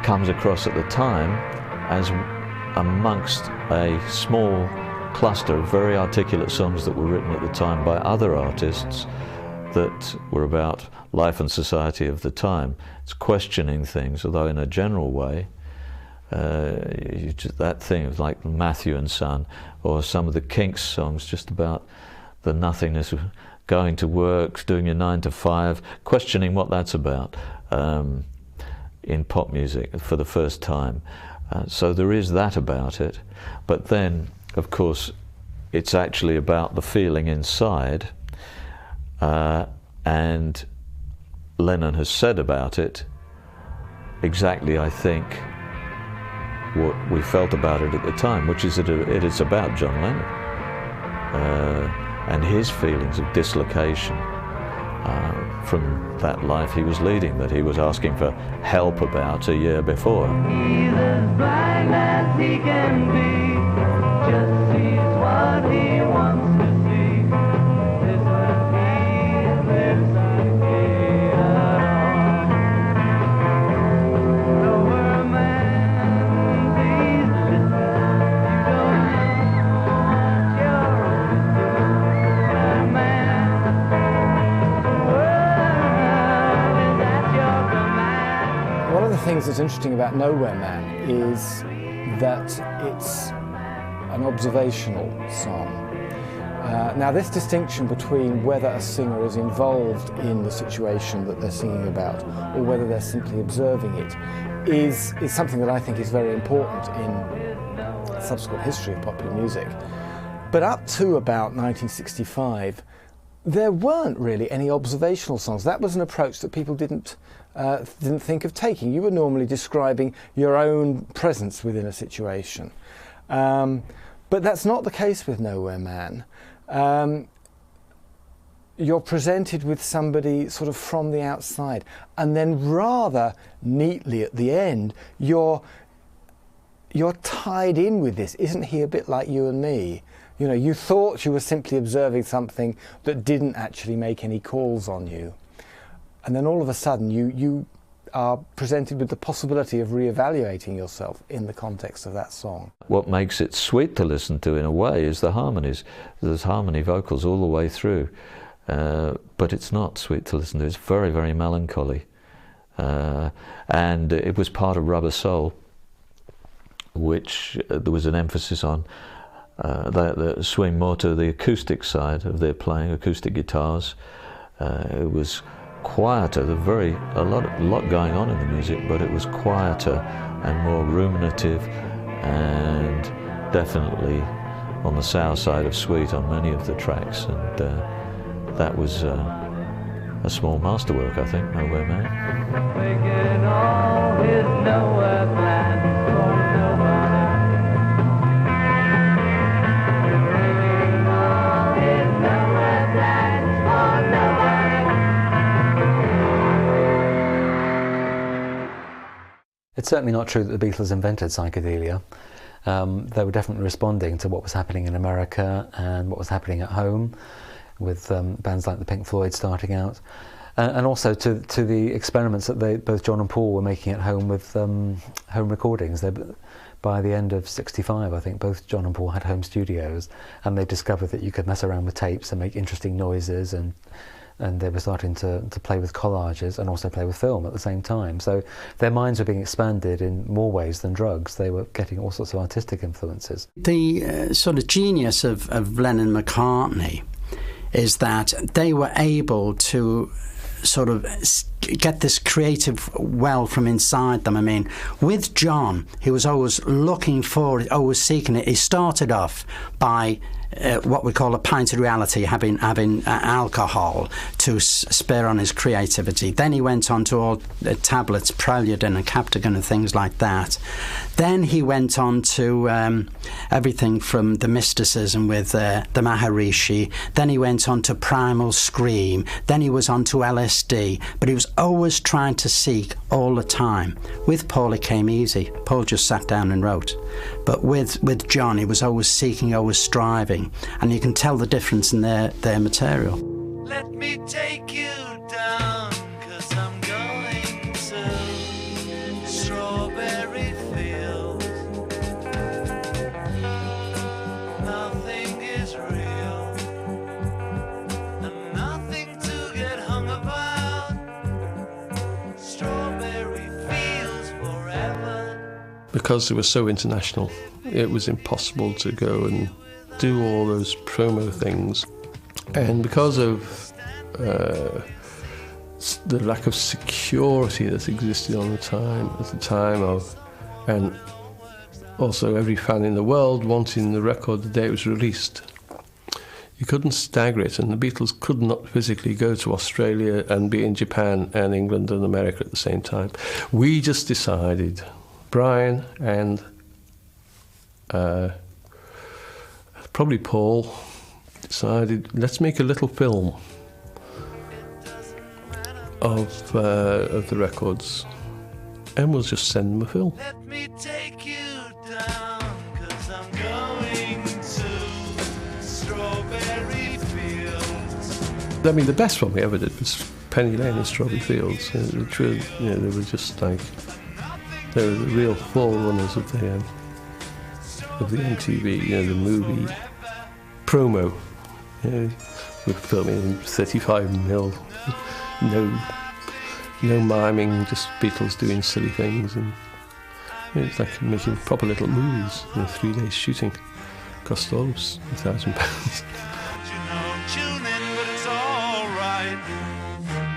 [SPEAKER 10] comes across at the time as amongst a small cluster of very articulate songs that were written at the time by other artists that were about life and society of the time. It's questioning things, although in a general way. That thing of like Matthew and Son, or some of the Kinks songs just about the nothingness of going to work, doing your 9 to 5, questioning what that's about in pop music for the first time. So there is that about it, but then of course it's actually about the feeling inside, and Lennon has said about it exactly, I think, what we felt about it at the time, which is that it is about John Lennon and his feelings of dislocation from that life he was leading, that he was asking for help about a year before.
[SPEAKER 3] He's as blind as he can be, just sees what he wants to see. Lives at all. Nowhere Man, please listen. You don't know what you're missing. Man, the world is at your command.
[SPEAKER 6] One of the things that's interesting about Nowhere Man is that it's an observational song. Now, this distinction between whether a singer is involved in the situation that they're singing about or whether they're simply observing it is something that I think is very important in the subsequent history of popular music. But up to about 1965, there weren't really any observational songs. That was an approach that people didn't think of taking. You were normally describing your own presence within a situation. But that's not the case with Nowhere Man. You're presented with somebody sort of from the outside, and then rather neatly at the end, you're tied in with this. Isn't he a bit like you and me? You know, you thought you were simply observing something that didn't actually make any calls on you. And then all of a sudden you are presented with the possibility of re-evaluating yourself in the context of that song.
[SPEAKER 10] What makes it sweet to listen to in a way is the harmonies. There's harmony vocals all the way through, but it's not sweet to listen to. It's very, very melancholy. And it was part of Rubber Soul, which there was an emphasis on the swing more to the acoustic side of their playing, acoustic guitars. It was quieter, a lot going on in the music, but it was quieter and more ruminative, and definitely on the sour side of sweet on many of the tracks, and that was a small masterwork, I think, Nowhere Man.
[SPEAKER 3] Making all his nowhere plans for nobody. Making all his nowhere plans for nobody.
[SPEAKER 8] It's certainly not true that the Beatles invented psychedelia. They were definitely responding to what was happening in America and what was happening at home, with bands like the Pink Floyd starting out, and also to the experiments that both John and Paul were making at home with home recordings. By the end of '65, I think both John and Paul had home studios, and they discovered that you could mess around with tapes and make interesting noises and and they were starting to play with collages and also play with film at the same time. So their minds were being expanded in more ways than drugs. They were getting all sorts of artistic influences.
[SPEAKER 9] The sort of genius of Lennon and McCartney is that they were able to sort of get this creative well from inside them. I mean, with John, he was always looking for it, always seeking it. He started off by what we call a pint of reality, having alcohol to spur on his creativity. Then he went on to all the tablets, Prelude and Captagon and things like that. Then he went on to everything from the mysticism with the Maharishi. Then he went on to Primal Scream. Then he was on to LSD. But he was always trying to seek all the time. With Paul, it came easy. Paul just sat down and wrote. But with John, he was always seeking, always striving. And you can tell the difference in their material.
[SPEAKER 3] Let me take you down, 'cause I'm going to strawberry fields. Nothing is real, and nothing to get hung about. Strawberry fields forever.
[SPEAKER 5] Because it was so international, it was impossible to go and do all those promo things. And because of the lack of security that existed at the time of, and also every fan in the world wanting the record the day it was released, you couldn't stagger it, and the Beatles could not physically go to Australia and be in Japan and England and America at the same time. We just decided, Brian and probably Paul, decided, let's make a little film of the records, and we'll just send them a film.
[SPEAKER 3] Let me take you down, 'cause I'm going to strawberry fields.
[SPEAKER 5] I mean, the best one we ever did was Penny Lane and Strawberry Fields. Which were, they were just like, they were the real forerunners of the MTV, the movie promo. We're filming in 35mm, no miming, just Beatles doing silly things, and it's like making proper little movies. 3 days shooting, cost all of £1,000.
[SPEAKER 3] Tune in, but it's all right.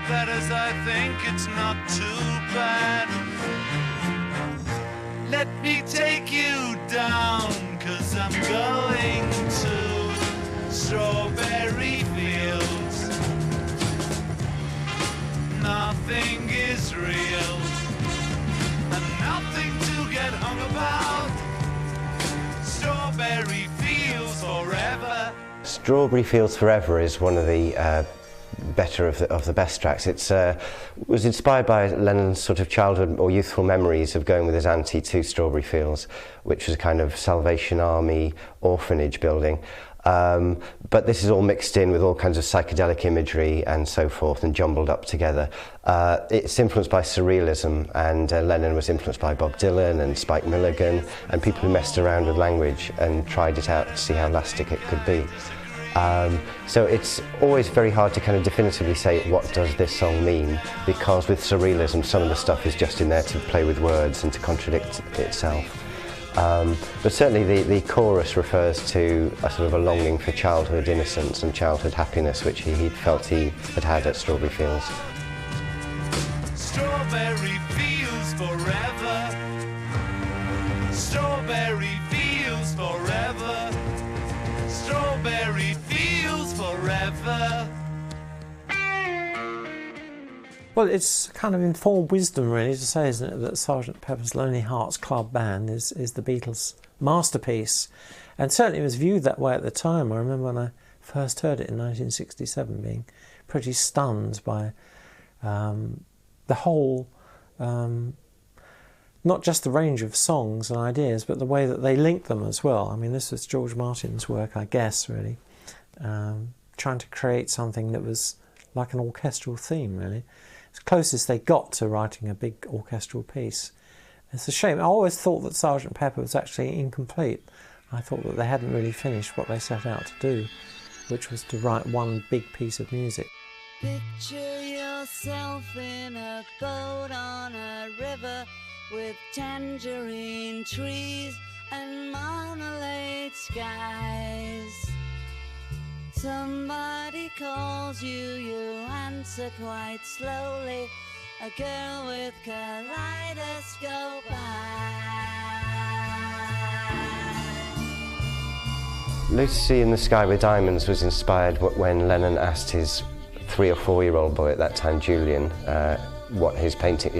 [SPEAKER 3] That is, I think it's not too bad. Let me take you down, 'cause I'm going to strawberry fields. Nothing is real, and nothing to get hung about. Strawberry fields forever.
[SPEAKER 7] Strawberry Fields Forever is one of the better of the best tracks. It was inspired by Lennon's sort of childhood or youthful memories of going with his auntie to Strawberry Fields, which was a kind of Salvation Army orphanage building. But this is all mixed in with all kinds of psychedelic imagery and so forth, and jumbled up together. It's influenced by surrealism, and Lennon was influenced by Bob Dylan and Spike Milligan, and people who messed around with language and tried it out to see how elastic it could be. So it's always very hard to kind of definitively say, what does this song mean? Because with surrealism, some of the stuff is just in there to play with words and to contradict itself. But certainly the chorus refers to a sort of a longing for childhood innocence and childhood happiness, which he felt he had had at Strawberry Fields.
[SPEAKER 3] Strawberry fields forever. Strawberry fields forever. Strawberry fields forever.
[SPEAKER 4] Well, it's kind of informed wisdom, really, to say, isn't it, that Sgt. Pepper's Lonely Hearts Club Band is the Beatles' masterpiece. And certainly it was viewed that way at the time. I remember when I first heard it in 1967, being pretty stunned by the whole, not just the range of songs and ideas, but the way that they linked them as well. I mean, this was George Martin's work, I guess, really, trying to create something that was like an orchestral theme, really. It's closest they got to writing a big orchestral piece. It's a shame. I always thought that Sgt. Pepper was actually incomplete. I thought that they hadn't really finished what they set out to do, which was to write one big piece of music.
[SPEAKER 3] Picture yourself in a boat on a river with tangerine trees and marmalade skies. Somebody calls you, you answer quite slowly. A girl with kaleidoscope eyes.
[SPEAKER 7] Lucy in the Sky with Diamonds was inspired when Lennon asked his 3 or 4-year-old boy at that time, Julian, what his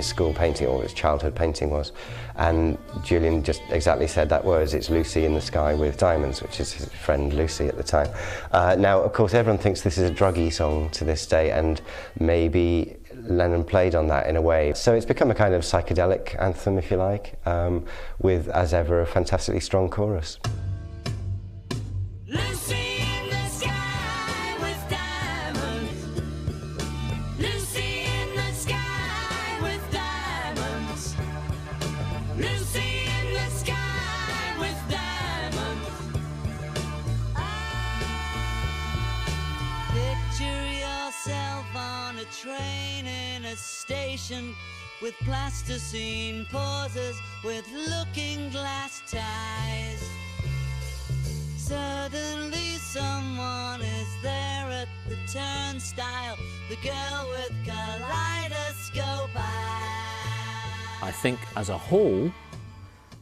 [SPEAKER 7] school painting or his childhood painting was, and Julian just exactly said that words. It's Lucy in the Sky with Diamonds, which is his friend Lucy at the time. Now, of course, everyone thinks this is a druggy song to this day, and maybe Lennon played on that in a way. So it's become a kind of psychedelic anthem, if you like, with, as ever, a fantastically strong chorus.
[SPEAKER 3] Train in a station with plasticine pauses with looking glass ties. Suddenly someone is there at the turnstile, the girl with kaleidoscope eyes.
[SPEAKER 11] I think as a whole,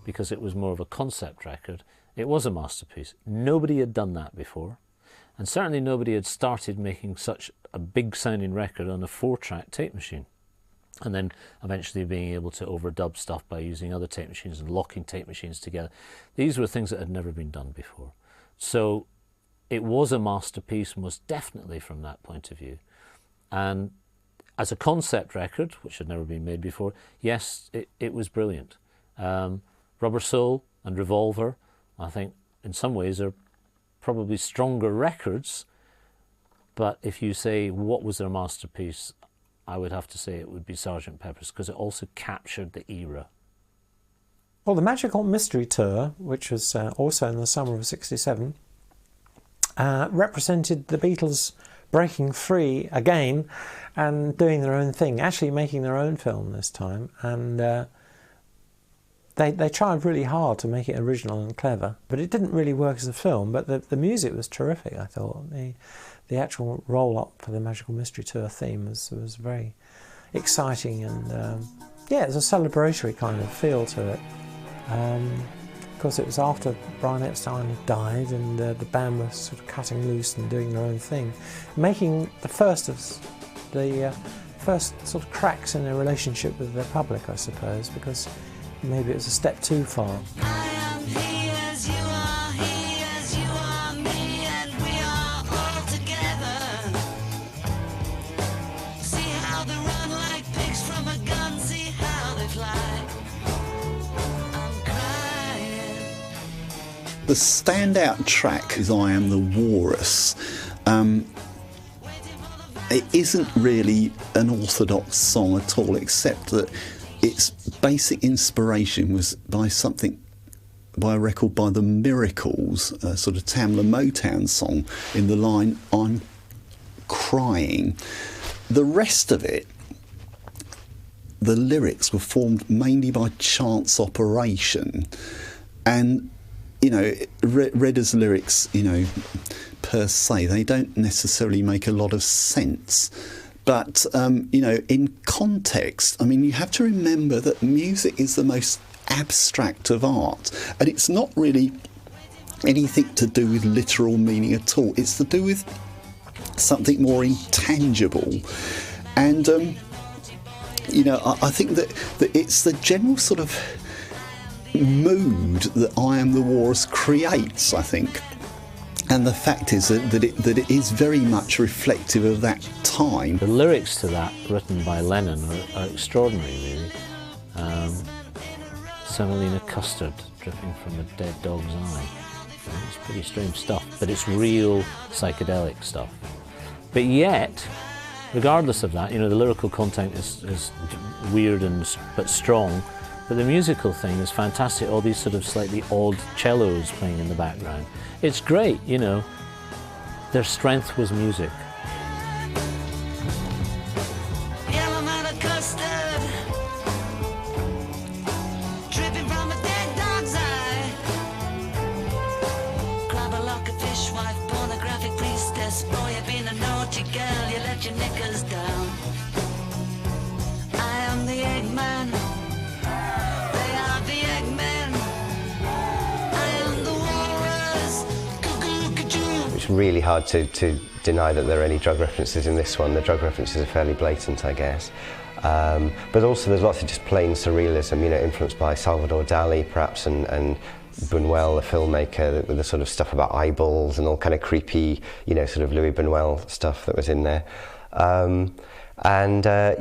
[SPEAKER 11] because it was more of a concept record, it was a masterpiece. Nobody had done that before. And certainly nobody had started making such a big sounding record on a 4-track tape machine. And then eventually being able to overdub stuff by using other tape machines and locking tape machines together. These were things that had never been done before. So it was a masterpiece, most definitely from that point of view. And as a concept record, which had never been made before, yes, it was brilliant. Rubber Soul and Revolver, I think in some ways are probably stronger records, but if you say what was their masterpiece, I would have to say it would be Sgt. Pepper's, because it also captured the era.
[SPEAKER 4] Well, the Magical Mystery Tour, which was also in the summer of '67, represented the Beatles breaking free again and doing their own thing, actually making their own film this time, and They tried really hard to make it original and clever, but it didn't really work as a film. But the music was terrific, I thought. The actual roll-up for the Magical Mystery Tour theme was very exciting, and yeah, it was a celebratory kind of feel to it. Of course, it was after Brian Epstein had died, and the band was sort of cutting loose and doing their own thing, making the first sort of cracks in their relationship with their public, I suppose, because maybe it was a step too far.
[SPEAKER 3] I am he as you are, he as you are, me, and we are all together. See how they run like pigs from a gun, see how they fly. I'm crying.
[SPEAKER 15] The standout track is I Am the Walrus. It isn't really an orthodox song at all, except that its basic inspiration was by a record by the Miracles, a sort of Tamla Motown song, in the line, I'm crying. The rest of it, the lyrics were formed mainly by chance operation, and, you know, read as lyrics, you know, per se, they don't necessarily make a lot of sense. But, you know, in context, I mean, you have to remember that music is the most abstract of art, and it's not really anything to do with literal meaning at all. It's to do with something more intangible. And, you know, I think that it's the general sort of mood that I Am the Walrus creates, I think. And the fact is that it is very much reflective of that time.
[SPEAKER 11] The lyrics to that, written by Lennon, are extraordinary, really. Semolina custard dripping from a dead dog's eye. It's pretty strange stuff, but it's real psychedelic stuff. But yet, regardless of that, you know, the lyrical content is weird but strong, but the musical thing is fantastic. All these sort of slightly odd cellos playing in the background. It's great, you know. Their strength was music.
[SPEAKER 3] let your knickers down. I am the Eggman. They are the Eggmen. I am the walrus. Cuckoo-cuckoo.
[SPEAKER 7] It's really hard to deny that there are any drug references in this one. The drug references are fairly blatant, I guess. But also there's lots of just plain surrealism, you know, influenced by Salvador Dali perhaps, and Buñuel, the filmmaker, with the sort of stuff about eyeballs and all kind of creepy, you know, sort of Louis Buñuel stuff that was in there. Yeah,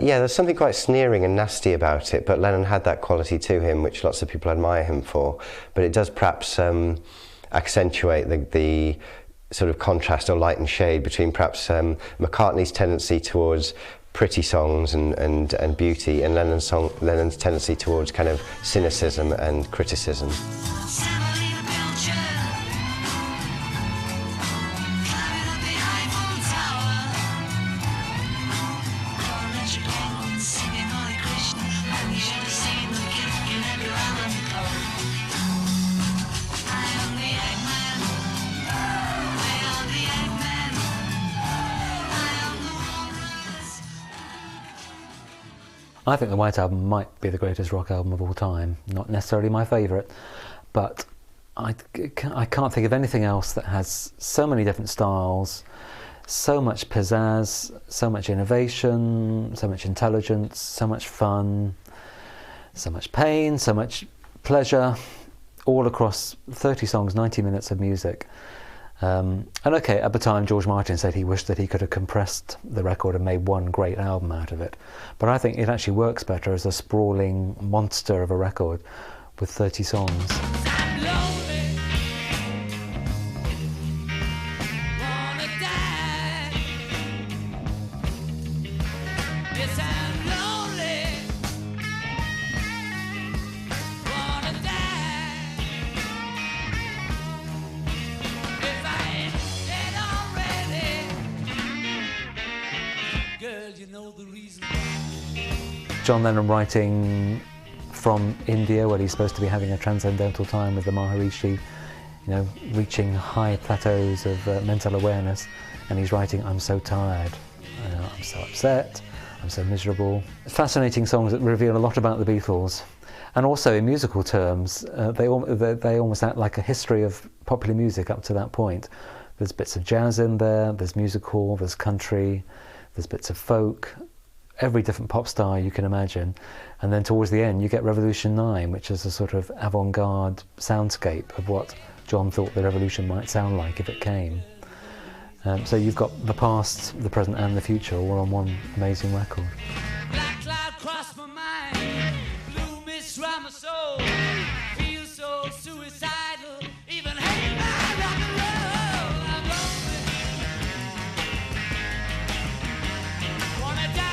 [SPEAKER 7] there's something quite sneering and nasty about it, but Lennon had that quality to him, which lots of people admire him for. But it does perhaps accentuate the sort of contrast or light and shade between perhaps McCartney's tendency towards pretty songs and beauty, and Lennon's tendency towards kind of cynicism and criticism.
[SPEAKER 8] I think the White Album might be the greatest rock album of all time. Not necessarily my favourite, but I can't think of anything else that has so many different styles, so much pizzazz, so much innovation, so much intelligence, so much fun, so much pain, so much pleasure, all across 30 songs, 90 minutes of music. And okay, at the time George Martin said he wished that he could have compressed the record and made one great album out of it. But I think it actually works better as a sprawling monster of a record with 30 songs. John Lennon writing from India, where he's supposed to be having a transcendental time with the Maharishi, you know, reaching high plateaus of mental awareness, and he's writing, I'm so tired, I'm so upset, I'm so miserable. Fascinating songs that reveal a lot about the Beatles. And also in musical terms, they almost act like a history of popular music up to that point. There's bits of jazz in there, there's musical, there's country, there's bits of folk, every different pop star you can imagine. And then towards the end you get Revolution 9, which is a sort of avant-garde soundscape of what John thought the revolution might sound like if it came. So you've got the past, the present and the future all on one amazing record.
[SPEAKER 3] Black cloud crossed my mind, blue mist round my soul, feel so suicidal, even hate my rock and roll. I'm lonely, wanna die.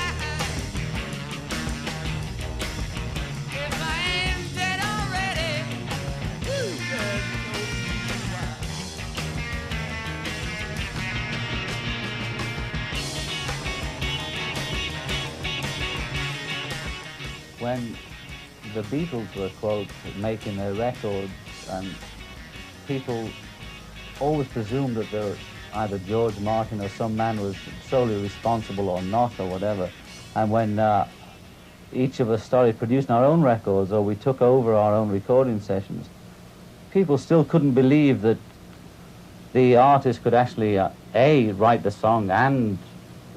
[SPEAKER 3] If I ain't dead already, ooh, there's no reason why.
[SPEAKER 18] When the Beatles were, quote, making their records, and people always presumed that there either George Martin or some man was solely responsible or not or whatever. And when each of us started producing our own records or we took over our own recording sessions, people still couldn't believe that the artist could actually A, write the song and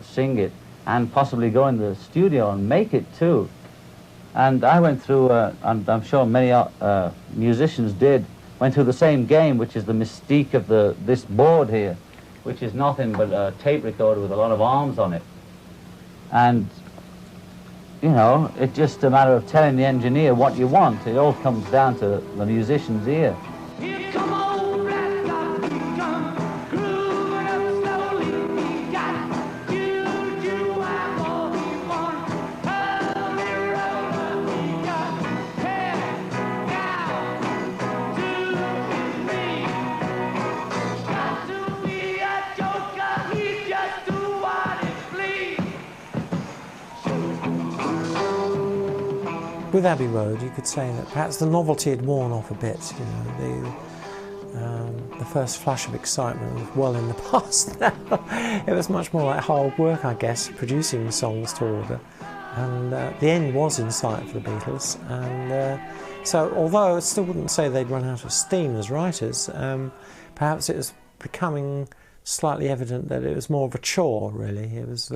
[SPEAKER 18] sing it and possibly go in the studio and make it too. And I went through, and I'm sure many musicians did, went through the same game, which is the mystique of this board here, which is nothing but a tape recorder with a lot of arms on it. And, you know, it's just a matter of telling the engineer what you want. It all comes down to the musician's ear.
[SPEAKER 3] Here come old black dog, come grooving up slowly. He got juju and all he wants. Holy roller, he got head down to me. Got to be a joker, he just do what he please.
[SPEAKER 4] With Abbey Road, you could say that perhaps the novelty had worn off a bit. You know, The first flush of excitement was well in the past now. It was much more like hard work, I guess, producing songs to order. And the end was in sight for the Beatles. And so, although I still wouldn't say they'd run out of steam as writers, perhaps it was becoming slightly evident that it was more of a chore, really. It was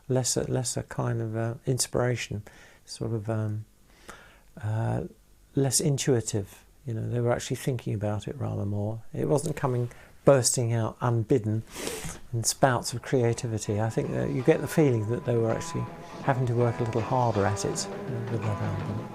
[SPEAKER 4] less a kind of inspiration, sort of less intuitive. You know, they were actually thinking about it rather more. It wasn't coming bursting out unbidden in spouts of creativity. I think that you get the feeling that they were actually having to work a little harder at it with that album.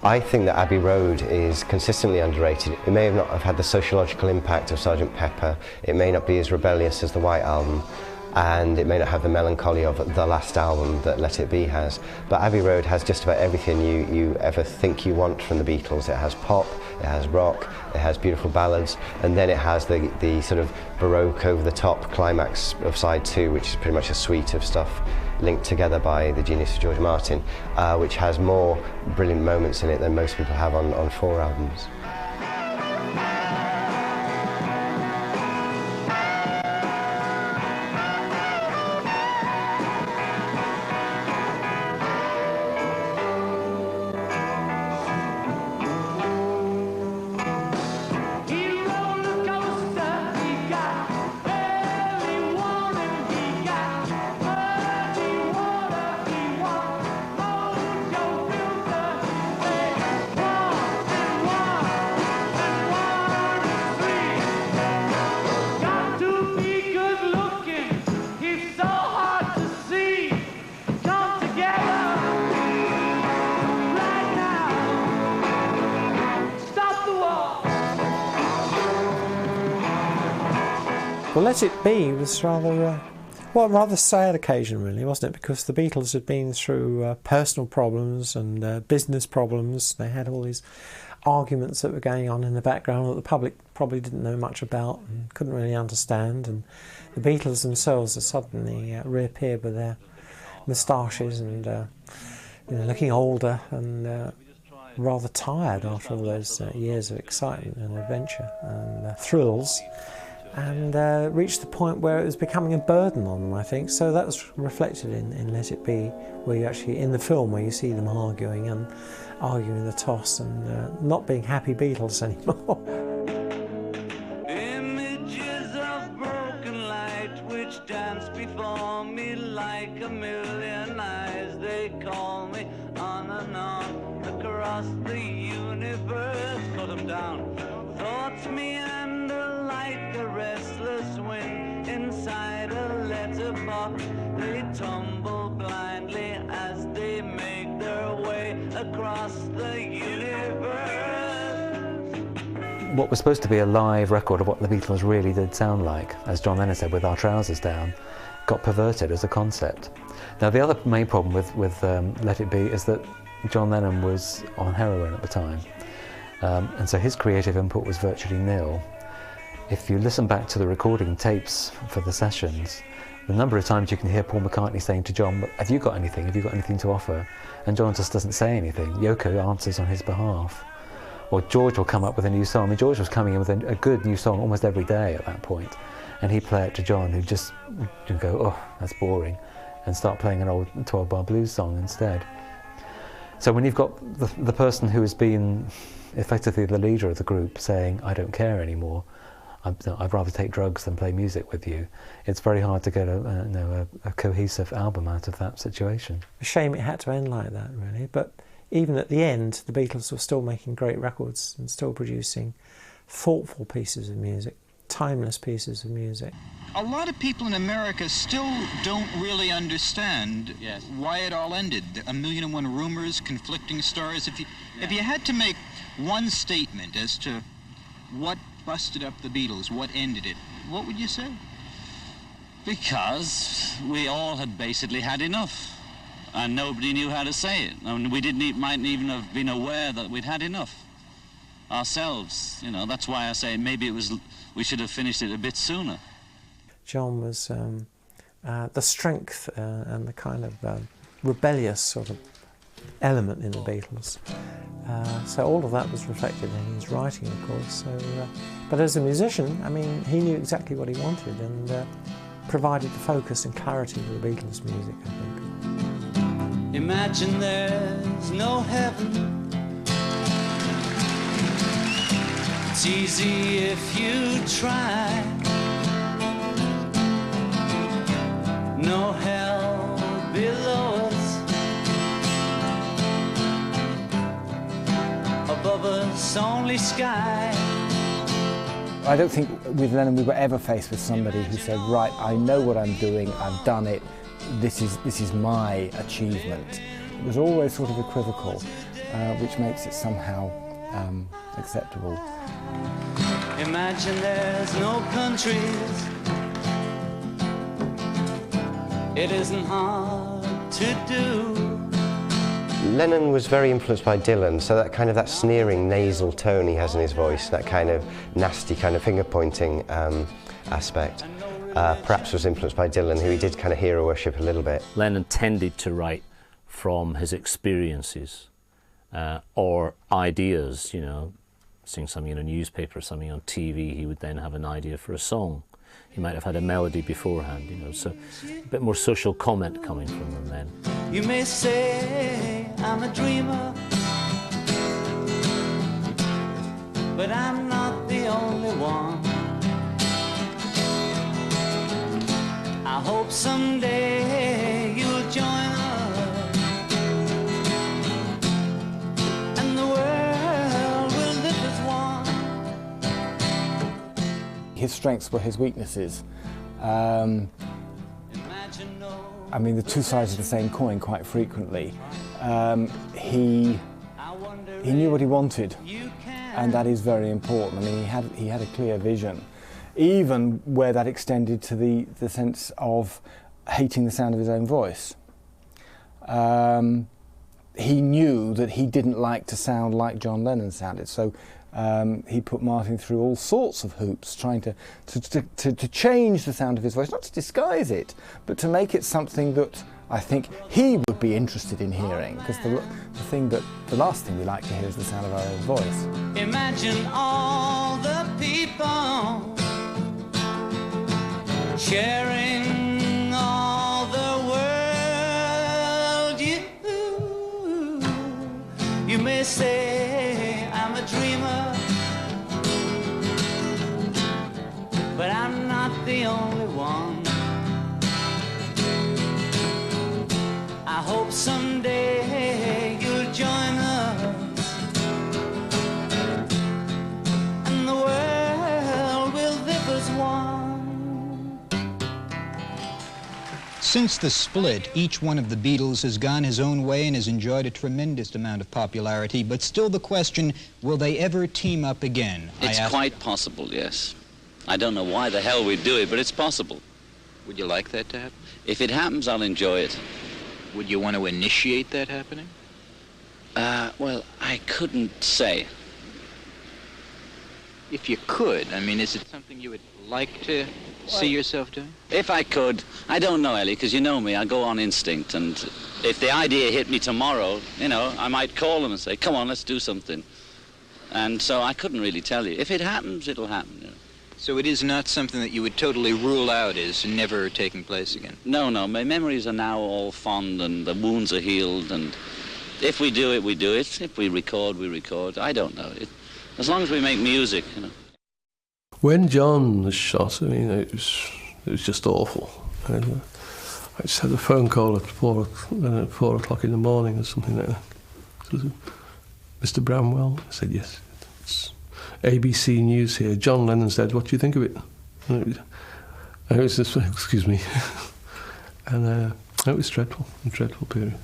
[SPEAKER 7] I think that Abbey Road is consistently underrated. It may not have had the sociological impact of Sgt. Pepper, it may not be as rebellious as the White Album, and it may not have the melancholy of the last album that Let It Be has, but Abbey Road has just about everything you ever think you want from the Beatles. It has pop, it has rock, it has beautiful ballads, and then it has the sort of Baroque over-the-top climax of side 2, which is pretty much a suite of stuff linked together by the genius of George Martin, which has more brilliant moments in it than most people have on 4 albums.
[SPEAKER 4] Well, Let It Be was rather, rather sad occasion really, wasn't it? Because the Beatles had been through personal problems and business problems. They had all these arguments that were going on in the background that the public probably didn't know much about and couldn't really understand. And the Beatles themselves had suddenly reappeared with their moustaches and looking older and rather tired after all those years of excitement and adventure and thrills. And reached the point where it was becoming a burden on them, I think. So that was reflected in Let It Be, where you actually, in the film, where you see them arguing the toss and not being happy Beatles anymore.
[SPEAKER 3] Images of broken light which dance before me like a million eyes. They call me on and on across the universe. Put them down. Thoughts meander like a restless wind inside a letterbox. They tumble blindly as they make their way across the universe.
[SPEAKER 8] What was supposed to be a live record of what the Beatles really did sound like, as John Lennon said, with our trousers down, got perverted as a concept. Now, the other main problem with Let It Be is that John Lennon was on heroin at the time. And so his creative input was virtually nil. If you listen back to the recording tapes for the sessions, the number of times you can hear Paul McCartney saying to John, have you got anything? Have you got anything to offer? And John just doesn't say anything. Yoko answers on his behalf. Or George will come up with a new song. I mean, George was coming in with a good new song almost every day at that point. And he'd play it to John, who'd just go, oh, that's boring, and start playing an old 12-bar blues song instead. So when you've got the person who has been effectively the leader of the group saying, I don't care anymore, I'd rather take drugs than play music with you, it's very hard to get a cohesive album out of that situation.
[SPEAKER 4] A shame it had to end like that, really. But even at the end, the Beatles were still making great records and still producing thoughtful pieces of music, timeless pieces of music.
[SPEAKER 12] A lot of people in America still don't really understand why it all ended. 1,000,001 rumors, conflicting stories. If you had to make one statement as to what busted up the Beatles, what ended it, what would you say?
[SPEAKER 23] Because we all had basically had enough.
[SPEAKER 16] and nobody knew how to say it. And we mightn't even have been aware that we'd had enough ourselves. You know, that's why I say maybe we should have finished it a bit sooner.
[SPEAKER 4] John was the strength and the kind of rebellious sort of element in the Beatles. So all of that was reflected in his writing, of course. So, but as a musician, I mean, he knew exactly what he wanted and provided the focus and clarity to the Beatles' music, I think.
[SPEAKER 3] Imagine there's no heaven. It's easy if you try. No hell below us. Above us only sky.
[SPEAKER 6] I don't think with Lennon we were ever faced with somebody who said, right, I know what I'm doing, I've done it, this is my achievement. It was always sort of equivocal, which makes it somehow acceptable.
[SPEAKER 3] Imagine there's no countries. It isn't hard to do.
[SPEAKER 7] Lennon was very influenced by Dylan, so that sneering nasal tone he has in his voice, that kind of nasty kind of finger-pointing aspect, perhaps was influenced by Dylan, who he did kind of hero worship a little bit.
[SPEAKER 11] Lennon tended to write from his experiences or ideas, you know, seeing something in a newspaper, something on TV, he would then have an idea for a song. He might have had a melody beforehand, you know, so a bit more social comment coming from them then.
[SPEAKER 3] You may say I'm a dreamer, but I'm not the only one. I hope someday you'll join us, and the world will live as one.
[SPEAKER 6] His strengths were his weaknesses. I mean, the two sides of the same coin quite frequently. He knew what he wanted, and that is very important. I mean, he had a clear vision, even where that extended to the sense of hating the sound of his own voice. He knew that he didn't like to sound like John Lennon sounded, so he put Martin through all sorts of hoops, trying to change the sound of his voice, not to disguise it, but to make it something that I think he would be interested in hearing, because the last thing we like to hear is the sound of our own voice.
[SPEAKER 3] Imagine all the people sharing all the world. You may say I'm a dreamer, but I'm not the only one. I hope someday you'll join us, and the world will live as one.
[SPEAKER 12] Since the split, each one of the Beatles has gone his own way and has enjoyed a tremendous amount of popularity, but still the question, will they ever team up again?
[SPEAKER 17] It's quite possible, yes. I don't know why the hell we'd do it, but it's possible.
[SPEAKER 12] Would you like that to happen?
[SPEAKER 17] If it happens, I'll enjoy it.
[SPEAKER 12] Would you want to initiate that happening?
[SPEAKER 17] Well, I couldn't say.
[SPEAKER 12] If you could, I mean, is it something you would like to see yourself doing?
[SPEAKER 17] If I could. I don't know, Ellie, because you know me, I go on instinct, and if the idea hit me tomorrow, you know, I might call them and say, come on, let's do something. And so I couldn't really tell you. If it happens, it'll happen, you know.
[SPEAKER 12] So it is not something that you would totally rule out as never taking place again?
[SPEAKER 17] No, no, my memories are now all fond and the wounds are healed, and if we do it, we do it. If we record, we record. I don't know. As long as we make music, you know.
[SPEAKER 5] When John was shot, I mean, it was just awful. And, I just had a phone call at 4 o'clock in the morning or something like that. Mr. Bramwell? I said, yes. It's ABC News here. John Lennon's dead. What do you think of it? And it was just, excuse me. And it was dreadful, a dreadful period.